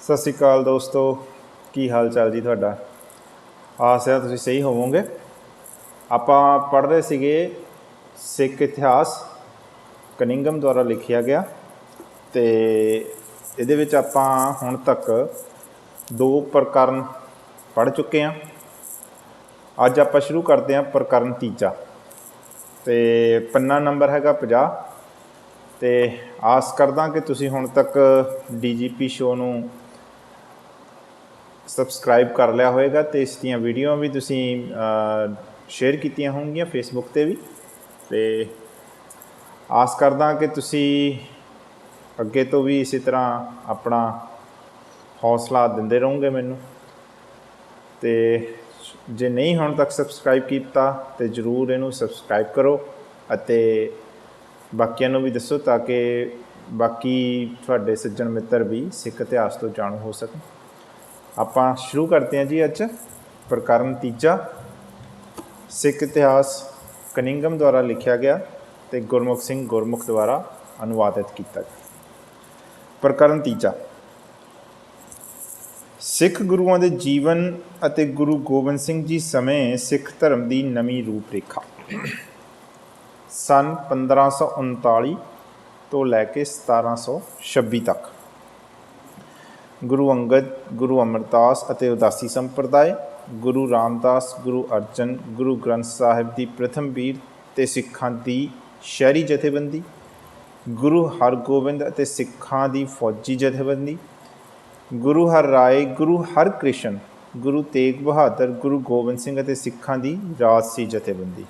सत श्री अकाल दोस्तों, की हाल चाल जी तुहाडा। आस है तुसीं सही होवोगे। आपां पढ़ रहे सीगे सिख इतिहास कनिंघम द्वारा लिखिया गया, तो इहदे विच आपां हुण तक 2 प्रकरण पढ़ चुके हैं। अज आपां शुरू करते हैं प्रकरण तीजा, तो पन्ना नंबर हैगा 50। तो आस करदा कि तुसीं हुण तक DGP शो नूं सबसक्राइब कर लिया होएगा, तो इस दियां वीडियो भी तुसीं शेयर कीतियां होणगियां फेसबुक ते भी। तो आस करदा कि तुसीं अगे तो भी इसी तरह अपना हौसला दिंदे रहोगे मैनूं। तो जे नहीं हुण तक सबसक्राइब कीता तो जरूर इनू सबसक्राइब करो अते बाकियां नूं भी दसो, ताकि बाकी तुहाडे सज्जण मित्र भी सिख इतिहास तो जाणू हो सकन। आपां शुरू करते हैं जी। अज प्रकरण तीजा सिख इतिहास कनिंघम द्वारा लिखिया गया, तो गुरमुख सिंह गुरमुख द्वारा अनुवादित किया गया। प्रकरण तीजा सिख गुरुओं के जीवन अते गुरु गोबिंद सिंह जी समय सिख धर्म की नवीं रूपरेखा। सन 1539 तो लैके 1726 तक गुरु अंगद, गुरु अमरदास अते उदासी संप्रदाय, गुरु रामदास, गुरु अर्जन, गुरु ग्रंथ साहिब की प्रथम वीर ते सिखां की शहरी जथेबंदी, गुरु हरगोबिंद अते सिखां की फौजी जथेबंदी, गुरु हर राय, गुरु हरकृष्ण, गुरु तेग बहादुर, गुरु गोबिंद सिंह अते सिखां की राजसी जथेबंदी,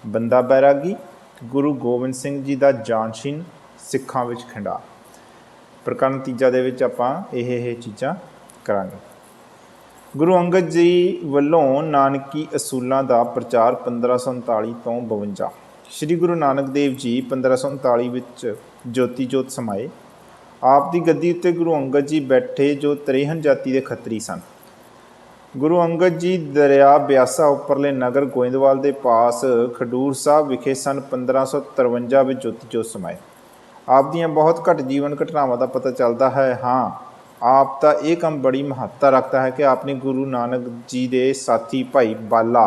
बंदा बैरागी, गुरु गोबिंद सिंह जी का जानशीन सिखां विच खिंडा। प्रकरण तीजा दे विच आपां ਇਹ चीज़ां करांगे। गुरु अंगद जी वल्लों नानकी असूलों का प्रचार 1539 तो 52। श्री गुरु नानक देव जी 1539 विच ज्योति जोत समाए। आप की गद्दी उत्ते गुरु अंगद जी बैठे जो 53 जाति के खत्री सन। गुरु अंगद जी दरिया ब्यासा उपरले नगर गोइंदवाल के पास खडूर साहब विखे सन 1553 में ज्योति जोत समाए। आप दियाँ बहुत घट जीवन घटनावां का पता चलता है। हाँ, आप का यह काम बड़ी महत्ता रखता है कि आपने गुरु नानक जी के साथी भाई बाला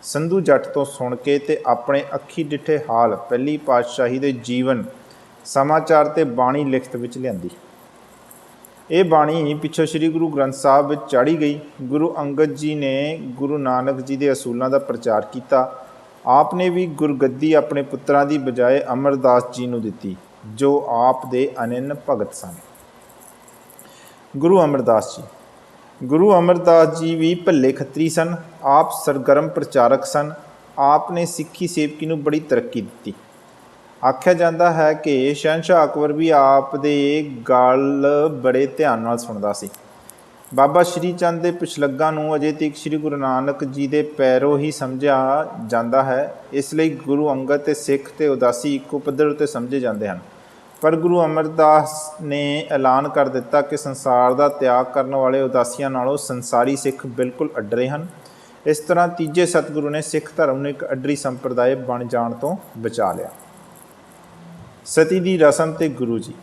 संधू जट तो सुन के ते अपने अखी डिठे हाल पहली पातशाही के जीवन समाचार ते बाणी लिखत विच लिआंदी। ये बाणी पिछों श्री गुरु ग्रंथ साहब विच चाढ़ी गई। गुरु अंगद जी ने गुरु नानक जी के असूलों का प्रचार किया। आपने भी गुरगद्दी अपने पुत्रां की बजाय अमरदास जी नूं दिती, जो आप दे अनन्य भगत सन। गुरु अमरदास जी। गुरु अमरदास जी भी भले खत्री सन। आप सरगर्म प्रचारक सन। आपने सिक्खी सेवकी नूं बड़ी तरक्की दी। आख्या जाता है कि शहनशाह अकबर भी आप दे गल बड़े ध्यान नाल सुनदा सी। बाबा श्री चंद के पिछलग्गा नूं अजे तक श्री गुरु नानक जी के पैरों ही समझा जाता है। इसलिए गुरु अंगद ते सिख ते उदासी इक्को पद्धर उत्ते समझे जाते हैं। पर गुरु अमरदास ने ऐलान कर दिता कि संसार का त्याग करने वाले उदासियों नालों संसारी सिख बिल्कुल अडरे हैं। इस तरह तीजे सतगुरु ने सिख धर्म नूं एक अडरी संप्रदाय बन जाण तो बचा लिया। सती की रसम ते गुरु जी।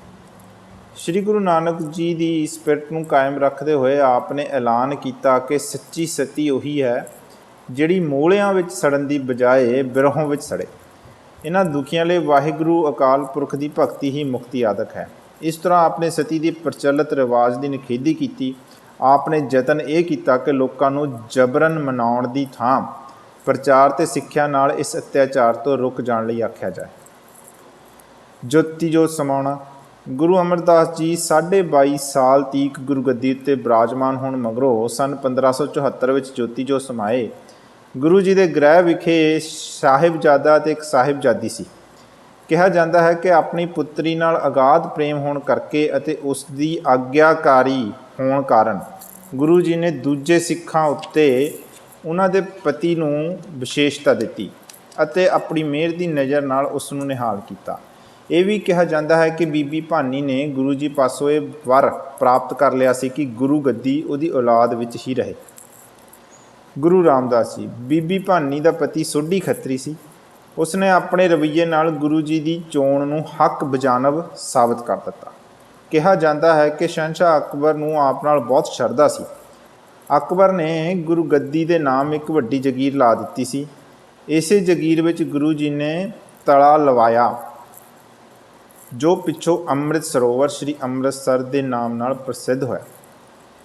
श्री गुरु नानक जी की स्पिरिट नूं कायम रखते हुए आपने ऐलान किया कि सच्ची सती उही है जिहड़ी मोहलियां विच सड़न की बजाय बिरहों विच सड़े। इन्हां दुखियां लई वाहिगुरू अकाल पुरख की भगती ही मुक्ति आदक है। इस तरह आपने सती की प्रचलित रिवाज की निखेधी की। आपने यतन यह किया कि लोगों नूं जबरन मनाउण की थां प्रचार ते सिक्ख्या नाल इस अत्याचार तो रुक जाण लई आख्या जाए। ज्योति जोत समाउणा। गुरु अमरदास जी 22.5 साल तीक गुरुगद्दी उत्ते विराजमान होण मगरों सन 1574 में ज्योति जोत समाए। गुरु जी के गृह विखे साहिबजादा ते एक साहिबजादी सी। कहा जाता है कि अपनी पुत्री नाल अगाध प्रेम होने करके अते उसकी आग्याकारी होने कारण गुरु जी ने दूजे सिखां उत्ते उन्हां दे पति नूं विशेषता दी अते अपनी मेहर की नज़र नाल उस नूं निहाल किया। यह भी कहा जाता है कि बीबी भानी ने गुरु जी पासों ये वर प्राप्त कर लिया सी कि गुरु गद्दी उहदी औलाद विच ही रहे। गुरु रामदास जी। बीबी भानी का पति सोढ़ी खत्री सी। उसने अपने रवैये नाल गुरु जी की चोण नूं हक बजानब साबित कर दिता। ਕਿਹਾ ਜਾਂਦਾ ਹੈ ਕਿ ਸ਼ਹਿਨशाह ਅਕਬਰ ਨੂੰ ਆਪ ਨਾਲ ਬਹੁਤ ਸ਼ਰਧਾ ਸੀ। ਅਕਬਰ ਨੇ ਗੁਰੂ ਗੱਦੀ ਦੇ ਨਾਮ ਇੱਕ ਵੱਡੀ ਜਗੀਰ ਲਾ ਦਿੱਤੀ ਸੀ। ਇਸੇ ਜਗੀਰ ਵਿੱਚ ਗੁਰੂ ਜੀ ਨੇ ਤਲਾ ਲਵਾਇਆ, ਜੋ ਪਿੱਛੋਂ ਅੰਮ੍ਰਿਤ ਸਰੋਵਰ ਸ੍ਰੀ ਅੰਮ੍ਰਿਤਸਰ ਦੇ ਨਾਮ ਨਾਲ ਪ੍ਰਸਿੱਧ ਹੋਇਆ।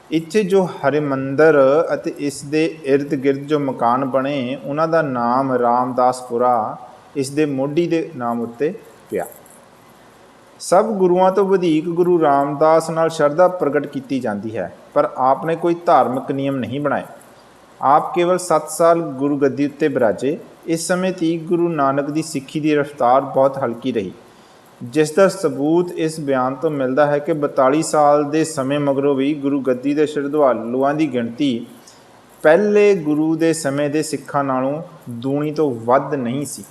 ਇੱਥੇ ਜੋ ਹਰਿਮੰਦਰ ਅਤੇ ਇਸ ਦੇ ਇਰਦ ਗਿਰਦ ਜੋ ਮਕਾਨ ਬਣੇ, ਉਹਨਾਂ ਦਾ ਨਾਮ ਰਾਮਦਾਸਪੁਰਾ ਇਸ ਦੇ ਮੋਢੀ ਦੇ ਨਾਮ ਉੱਤੇ ਪਿਆ। ਸਭ ਗੁਰੂਆਂ ਤੋਂ ਵਧੇਕ ਗੁਰੂ ਰਾਮਦਾਸ ਨਾਲ ਸ਼ਰਧਾ ਪ੍ਰਗਟ ਕੀਤੀ ਜਾਂਦੀ ਹੈ, ਪਰ ਆਪ ਨੇ ਕੋਈ ਧਾਰਮਿਕ ਨਿਯਮ ਨਹੀਂ ਬਣਾਏ। ਆਪ ਕੇਵਲ 7 ਸਾਲ ਗੁਰੂ ਗੱਦੀ ਉੱਤੇ ਬਿਰਾਜੇ। ਇਸ ਸਮੇਂ ਤੀਕ ਗੁਰੂ ਨਾਨਕ ਦੀ ਸਿੱਖੀ ਦੀ ਰਫ਼ਤਾਰ ਬਹੁਤ ਹਲਕੀ ਰਹੀ, ਜਿਸ ਦਾ ਸਬੂਤ ਇਸ ਬਿਆਨ ਤੋਂ ਮਿਲਦਾ ਹੈ ਕਿ 42 ਸਾਲ ਦੇ ਸਮੇਂ ਮਗਰੋਂ ਵੀ ਗੁਰੂ ਗੱਦੀ ਦੇ ਸ਼ਰਧਾਲੂਆਂ ਦੀ ਗਿਣਤੀ ਪਹਿਲੇ ਗੁਰੂ ਦੇ ਸਮੇਂ ਦੇ ਸਿੱਖਾਂ ਨਾਲੋਂ ਦੂਣੀ ਤੋਂ ਵੱਧ ਨਹੀਂ ਸੀ।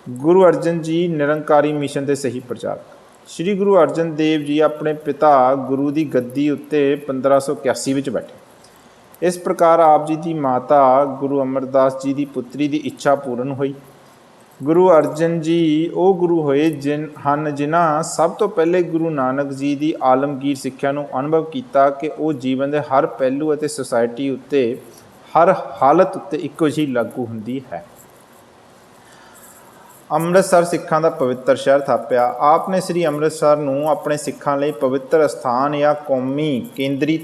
ਗੁਰੂ ਅਰਜਨ ਜੀ ਨਿਰੰਕਾਰੀ ਮਿਸ਼ਨ ਦੇ ਸਹੀ ਪ੍ਰਚਾਰਕ। ਸ੍ਰੀ ਗੁਰੂ ਅਰਜਨ ਦੇਵ ਜੀ ਆਪਣੇ ਪਿਤਾ ਗੁਰੂ ਦੀ ਗੱਦੀ ਉੱਤੇ 1581 ਵਿੱਚ ਬੈਠੇ। ਇਸ ਪ੍ਰਕਾਰ ਆਪ ਜੀ ਦੀ ਮਾਤਾ ਗੁਰੂ ਅਮਰਦਾਸ ਜੀ ਦੀ ਪੁੱਤਰੀ ਦੀ ਇੱਛਾ ਪੂਰਨ ਹੋਈ। ਗੁਰੂ ਅਰਜਨ ਜੀ ਉਹ ਗੁਰੂ ਹੋਏ ਜਿਨ੍ਹਾਂ ਸਭ ਤੋਂ ਪਹਿਲੇ ਗੁਰੂ ਨਾਨਕ ਜੀ ਦੀ ਆਲਮਗੀਰ ਸਿੱਖਿਆ ਨੂੰ ਅਨੁਭਵ ਕੀਤਾ ਕਿ ਉਹ ਜੀਵਨ ਦੇ ਹਰ ਪਹਿਲੂ ਅਤੇ ਸੁਸਾਇਟੀ ਉੱਤੇ ਹਰ ਹਾਲਤ ਉੱਤੇ ਇੱਕੋ ਜਿਹੀ ਲਾਗੂ ਹੁੰਦੀ ਹੈ। ਅੰਮ੍ਰਿਤਸਰ ਸਿੱਖਾਂ ਦਾ ਪਵਿੱਤਰ ਸ਼ਹਿਰ ਥਾਪਿਆ। ਆਪ ਨੇ ਸ੍ਰੀ ਅੰਮ੍ਰਿਤਸਰ ਨੂੰ ਆਪਣੇ ਸਿੱਖਾਂ ਲਈ ਪਵਿੱਤਰ ਅਸਥਾਨ ਜਾਂ ਕੌਮੀ ਕੇਂਦਰ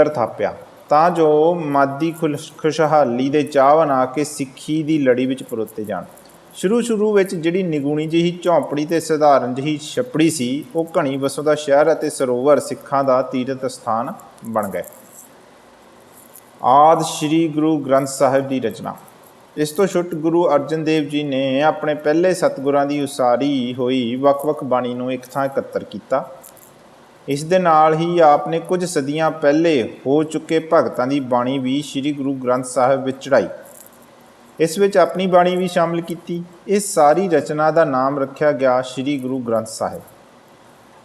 ਥਾਪਿਆ, ਤਾਂ ਜੋ ਮਾਦੀ ਖੁਸ਼ਹਾਲੀ ਦੇ ਚਾਹਵਾਨ ਆ ਕੇ ਸਿੱਖੀ ਦੀ ਲੜੀ ਵਿੱਚ ਪਰੋਤੇ ਜਾਣ। ਸ਼ੁਰੂ ਵਿੱਚ ਜਿਹੜੀ ਨਿਗੂਣੀ ਜਿਹੀ ਝੌਂਪੜੀ ਅਤੇ ਸਧਾਰਨ ਜਿਹੀ ਛੱਪੜੀ ਸੀ, ਉਹ ਘਣੀ ਵਸੋਂ ਸ਼ਹਿਰ ਅਤੇ ਸਰੋਵਰ ਸਿੱਖਾਂ ਦਾ ਤੀਰਥ ਸਥਾਨ ਬਣ ਗਏ। ਆਦਿ ਸ੍ਰੀ ਗੁਰੂ ਗ੍ਰੰਥ ਸਾਹਿਬ ਦੀ ਰਚਨਾ। ਇਸ ਤੋਂ ਛੁੱਟ ਗੁਰੂ ਅਰਜਨ ਦੇਵ ਜੀ ਨੇ ਆਪਣੇ ਪਹਿਲੇ ਸਤਿਗੁਰਾਂ ਦੀ ਉਸਾਰੀ ਹੋਈ ਵੱਖ-ਵੱਖ ਬਾਣੀ ਨੂੰ ਇੱਕ ਥਾਂ ਇਕੱਤਰ ਕੀਤਾ। ਇਸ ਦੇ ਨਾਲ ਹੀ ਆਪ ਨੇ ਕੁਝ ਸਦੀਆਂ ਪਹਿਲੇ ਹੋ ਚੁੱਕੇ ਭਗਤਾਂ ਦੀ ਬਾਣੀ ਵੀ ਸ੍ਰੀ ਗੁਰੂ ਗ੍ਰੰਥ ਸਾਹਿਬ ਵਿੱਚ ਚੜ੍ਹਾਈ। ਇਸ ਵਿੱਚ ਆਪਣੀ ਬਾਣੀ ਵੀ ਸ਼ਾਮਿਲ ਕੀਤੀ। ਇਸ ਸਾਰੀ ਰਚਨਾ ਦਾ ਨਾਮ ਰੱਖਿਆ ਗਿਆ ਸ੍ਰੀ ਗੁਰੂ ਗ੍ਰੰਥ ਸਾਹਿਬ।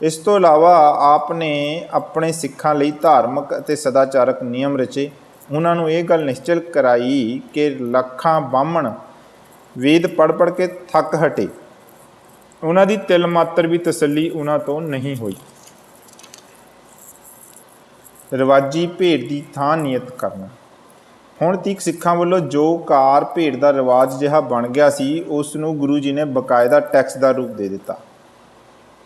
ਇਸ ਤੋਂ ਇਲਾਵਾ ਆਪ ਨੇ ਆਪਣੇ ਸਿੱਖਾਂ ਲਈ ਧਾਰਮਿਕ ਅਤੇ ਸਦਾਚਾਰਕ ਨਿਯਮ ਰਚੇ। ਉਹਨਾਂ ਨੂੰ ਇਹ ਗੱਲ ਨਿਸ਼ਚਿਤ ਕਰਾਈ ਕਿ ਲੱਖਾਂ ਬਾਹਮਣ ਵੇਦ ਪੜ੍ਹ ਕੇ ਥੱਕ ਹਟੇ, ਉਹਨਾਂ ਦੀ ਤਿਲ ਮਾਤਰ ਵੀ ਤਸੱਲੀ ਉਹਨਾਂ ਤੋਂ ਨਹੀਂ ਹੋਈ। ਰਿਵਾਜੀ ਭੇਡ ਦੀ ਥਾਂ ਨਿਯਤ ਕਰਨਾ। ਹੁਣ ਤੀਕ ਸਿੱਖਾਂ ਵੱਲੋਂ ਜੋ ਕਾਰ ਭੇਡ ਦਾ ਰਿਵਾਜ ਜਿਹਾ ਬਣ ਗਿਆ ਸੀ, ਉਸ ਨੂੰ ਗੁਰੂ ਜੀ ਨੇ ਬਕਾਇਦਾ ਟੈਕਸ ਦਾ ਰੂਪ ਦੇ ਦਿੱਤਾ।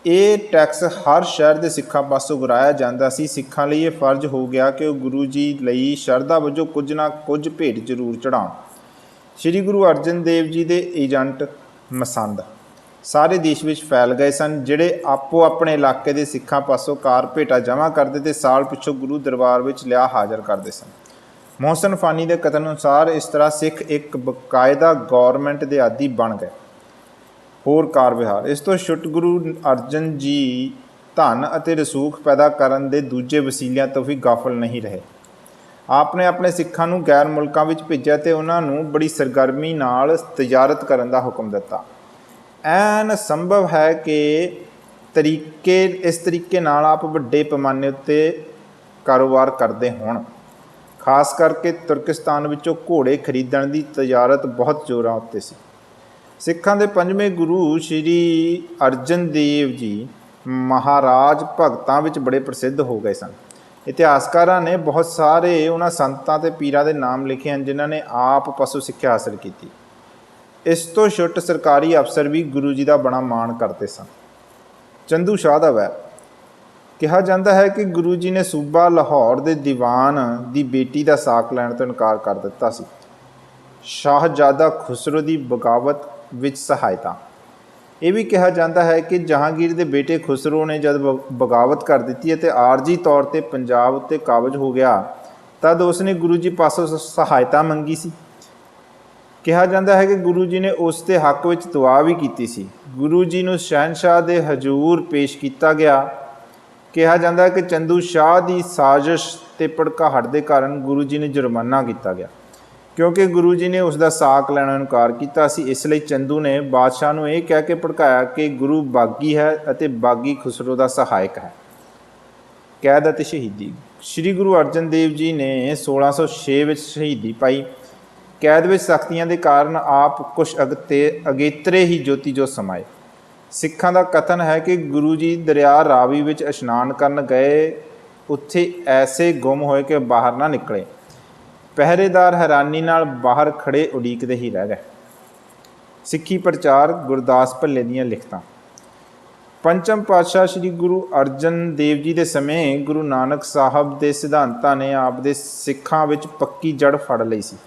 ਇਹ ਟੈਕਸ ਹਰ ਸ਼ਹਿਰ ਦੇ ਸਿੱਖਾਂ ਪਾਸੋਂ ਗੁਰਾਇਆ ਜਾਂਦਾ ਸੀ। ਸਿੱਖਾਂ ਲਈ ਇਹ ਫਰਜ਼ ਹੋ ਗਿਆ ਕਿ ਉਹ ਗੁਰੂ ਜੀ ਲਈ ਸ਼ਰਧਾ ਵਜੋਂ ਕੁਝ ਨਾ ਕੁਝ ਭੇਟ ਜ਼ਰੂਰ ਚੜ੍ਹਾਉਣ। ਸ੍ਰੀ ਗੁਰੂ ਅਰਜਨ ਦੇਵ ਜੀ ਦੇ ਏਜੰਟ ਮਸੰਦ ਸਾਰੇ ਦੇਸ਼ ਵਿੱਚ ਫੈਲ ਗਏ ਸਨ, ਜਿਹੜੇ ਆਪੋ ਆਪਣੇ ਇਲਾਕੇ ਦੇ ਸਿੱਖਾਂ ਪਾਸੋਂ ਕਾਰ ਭੇਟਾ ਜਮ੍ਹਾਂ ਕਰਦੇ ਅਤੇ ਸਾਲ ਪਿੱਛੋਂ ਗੁਰੂ ਦਰਬਾਰ ਵਿੱਚ ਲਿਆ ਹਾਜ਼ਰ ਕਰਦੇ ਸਨ। ਮੋਹਸਨ ਫਾਨੀ ਦੇ ਕਥਨ ਅਨੁਸਾਰ ਇਸ ਤਰ੍ਹਾਂ ਸਿੱਖ ਇੱਕ ਬਕਾਇਦਾ ਗੌਰਮੈਂਟ ਦੇ ਆਦੀ ਬਣ ਗਏ। ਹੋਰ ਕਾਰ ਵਿਹਾਰ। ਇਸ ਤੋਂ ਛੁੱਟ ਗੁਰੂ ਅਰਜਨ ਜੀ ਧਨ ਅਤੇ ਰਸੂਖ ਪੈਦਾ ਕਰਨ ਦੇ ਦੂਜੇ ਵਸੀਲਿਆਂ ਤੋਂ ਵੀ ਗਾਫਲ ਨਹੀਂ ਰਹੇ। ਆਪ ਨੇ ਆਪਣੇ ਸਿੱਖਾਂ ਨੂੰ ਗੈਰ ਮੁਲਕਾਂ ਵਿੱਚ ਭੇਜਿਆ ਅਤੇ ਉਹਨਾਂ ਨੂੰ ਬੜੀ ਸਰਗਰਮੀ ਨਾਲ ਤਜਾਰਤ ਕਰਨ ਦਾ ਹੁਕਮ ਦਿੱਤਾ। ਐਨ ਸੰਭਵ ਹੈ ਕਿ ਇਸ ਤਰੀਕੇ ਨਾਲ ਆਪ ਵੱਡੇ ਪੈਮਾਨੇ ਉੱਤੇ ਕਾਰੋਬਾਰ ਕਰਦੇ ਹੋਣ। ਖਾਸ ਕਰਕੇ ਤੁਰਕਿਸਤਾਨ ਵਿੱਚੋਂ ਘੋੜੇ ਖਰੀਦਣ ਦੀ ਤਜਾਰਤ ਬਹੁਤ ਜ਼ੋਰਾਂ ਉੱਤੇ ਸੀ। ਸਿੱਖਾਂ ਦੇ 5ਵੇਂ ਗੁਰੂ ਸ੍ਰੀ ਅਰਜਨ ਦੇਵ ਜੀ ਮਹਾਰਾਜ ਭਗਤਾਂ ਵਿੱਚ ਬੜੇ ਪ੍ਰਸਿੱਧ ਹੋ ਗਏ ਸਨ। ਇਤਿਹਾਸਕਾਰਾਂ ਨੇ ਬਹੁਤ ਸਾਰੇ ਉਹਨਾਂ ਸੰਤਾਂ ਅਤੇ ਪੀਰਾਂ ਦੇ ਨਾਮ ਲਿਖੇ ਹਨ, ਜਿਨ੍ਹਾਂ ਨੇ ਆਪ ਪਾਸੋਂ ਸਿੱਖਿਆ ਹਾਸਲ ਕੀਤੀ। ਇਸ ਤੋਂ ਛੁੱਟ ਸਰਕਾਰੀ ਅਫਸਰ ਵੀ ਗੁਰੂ ਜੀ ਦਾ ਬੜਾ ਮਾਣ ਕਰਦੇ ਸਨ। ਚੰਦੂ ਸ਼ਾਹ ਦਾ ਵੈਰ। ਕਿਹਾ ਜਾਂਦਾ ਹੈ ਕਿ ਗੁਰੂ ਜੀ ਨੇ ਸੂਬਾ ਲਾਹੌਰ ਦੇ ਦੀਵਾਨ ਦੀ ਬੇਟੀ ਦਾ ਸਾਕ ਲੈਣ ਤੋਂ ਇਨਕਾਰ ਕਰ ਦਿੱਤਾ ਸੀ। ਸ਼ਾਹਜ਼ਾਦਾ ਖੁਸਰੋ ਦੀ ਬਗਾਵਤ ਵਿੱਚ ਸਹਾਇਤਾ। ਇਹ ਵੀ ਕਿਹਾ ਜਾਂਦਾ ਹੈ ਕਿ ਜਹਾਂਗੀਰ ਦੇ ਬੇਟੇ ਖੁਸਰੋ ਨੇ ਜਦ ਬਗਾਵਤ ਕਰ ਦਿੱਤੀ ਅਤੇ ਆਰਜੀ ਤੌਰ 'ਤੇ ਪੰਜਾਬ ਉੱਤੇ ਕਾਬਜ਼ ਹੋ ਗਿਆ, ਤਦ ਉਸਨੇ ਗੁਰੂ ਜੀ ਪਾਸੋਂ ਸਹਾਇਤਾ ਮੰਗੀ ਸੀ। ਕਿਹਾ ਜਾਂਦਾ ਹੈ ਕਿ ਗੁਰੂ ਜੀ ਨੇ ਉਸ ਦੇ ਹੱਕ ਵਿੱਚ ਦੁਆ ਵੀ ਕੀਤੀ ਸੀ। ਗੁਰੂ ਜੀ ਨੂੰ ਸ਼ਹਿਨशाह ਦੇ ਹਜ਼ੂਰ ਪੇਸ਼ ਕੀਤਾ ਗਿਆ। ਕਿਹਾ ਜਾਂਦਾ ਹੈ ਕਿ ਚੰਦੂ ਸ਼ਾਹ ਦੀ ਸਾਜ਼ਿਸ਼ ਅਤੇ ਭੜਕਾਹਟ ਦੇ ਕਾਰਨ ਗੁਰੂ ਜੀ ਨੇ ਜੁਰਮਾਨਾ ਕੀਤਾ ਗਿਆ, ਕਿਉਂਕਿ ਗੁਰੂ ਜੀ ਨੇ ਉਸ ਦਾ ਸਾਕ ਲੈਣੋਂ ਇਨਕਾਰ ਕੀਤਾ ਸੀ। ਇਸ ਲਈ ਚੰਦੂ ਨੇ ਬਾਦਸ਼ਾਹ ਨੂੰ ਇਹ ਕਹਿ ਕੇ ਭੜਕਾਇਆ ਕਿ ਗੁਰੂ ਬਾਗੀ ਹੈ ਅਤੇ ਬਾਗੀ ਖੁਸਰੋ ਦਾ ਸਹਾਇਕ ਹੈ। ਕੈਦ ਅਤੇ ਸ਼ਹੀਦੀ। ਸ੍ਰੀ ਗੁਰੂ ਅਰਜਨ ਦੇਵ ਜੀ ਨੇ 1606 ਵਿੱਚ ਸ਼ਹੀਦੀ ਪਾਈ। ਕੈਦ ਵਿੱਚ ਸਖਤੀਆਂ ਦੇ ਕਾਰਨ ਆਪ ਕੁਛ ਅਗੇਤਰੇ ਹੀ ਜੋਤੀ ਜੋਤ ਸਮਾਏ। ਸਿੱਖਾਂ ਦਾ ਕਥਨ ਹੈ ਕਿ ਗੁਰੂ ਜੀ ਦਰਿਆ ਰਾਵੀ ਵਿੱਚ ਇਸ਼ਨਾਨ ਕਰਨ ਗਏ, ਉੱਥੇ ਐਸੇ ਗੁੰਮ ਹੋਏ ਕਿ ਬਾਹਰ ਨਾ ਨਿਕਲੇ। ਪਹਿਰੇਦਾਰ ਹੈਰਾਨੀ ਨਾਲ ਬਾਹਰ ਖੜ੍ਹੇ ਉਡੀਕਦੇ ਹੀ ਰਹਿ ਗਏ। ਸਿੱਖੀ ਪ੍ਰਚਾਰ ਗੁਰਦਾਸ ਭੱਲੇ ਦੀਆਂ ਲਿਖਤਾਂ। ਪੰਚਮ ਪਾਤਸ਼ਾਹ ਸ੍ਰੀ ਗੁਰੂ ਅਰਜਨ ਦੇਵ ਜੀ ਦੇ ਸਮੇਂ ਗੁਰੂ ਨਾਨਕ ਸਾਹਿਬ ਦੇ ਸਿਧਾਂਤਾਂ ਨੇ ਆਪ ਦੇ ਸਿੱਖਾਂ ਵਿੱਚ ਪੱਕੀ ਜੜ ਫੜ ਲਈ ਸੀ।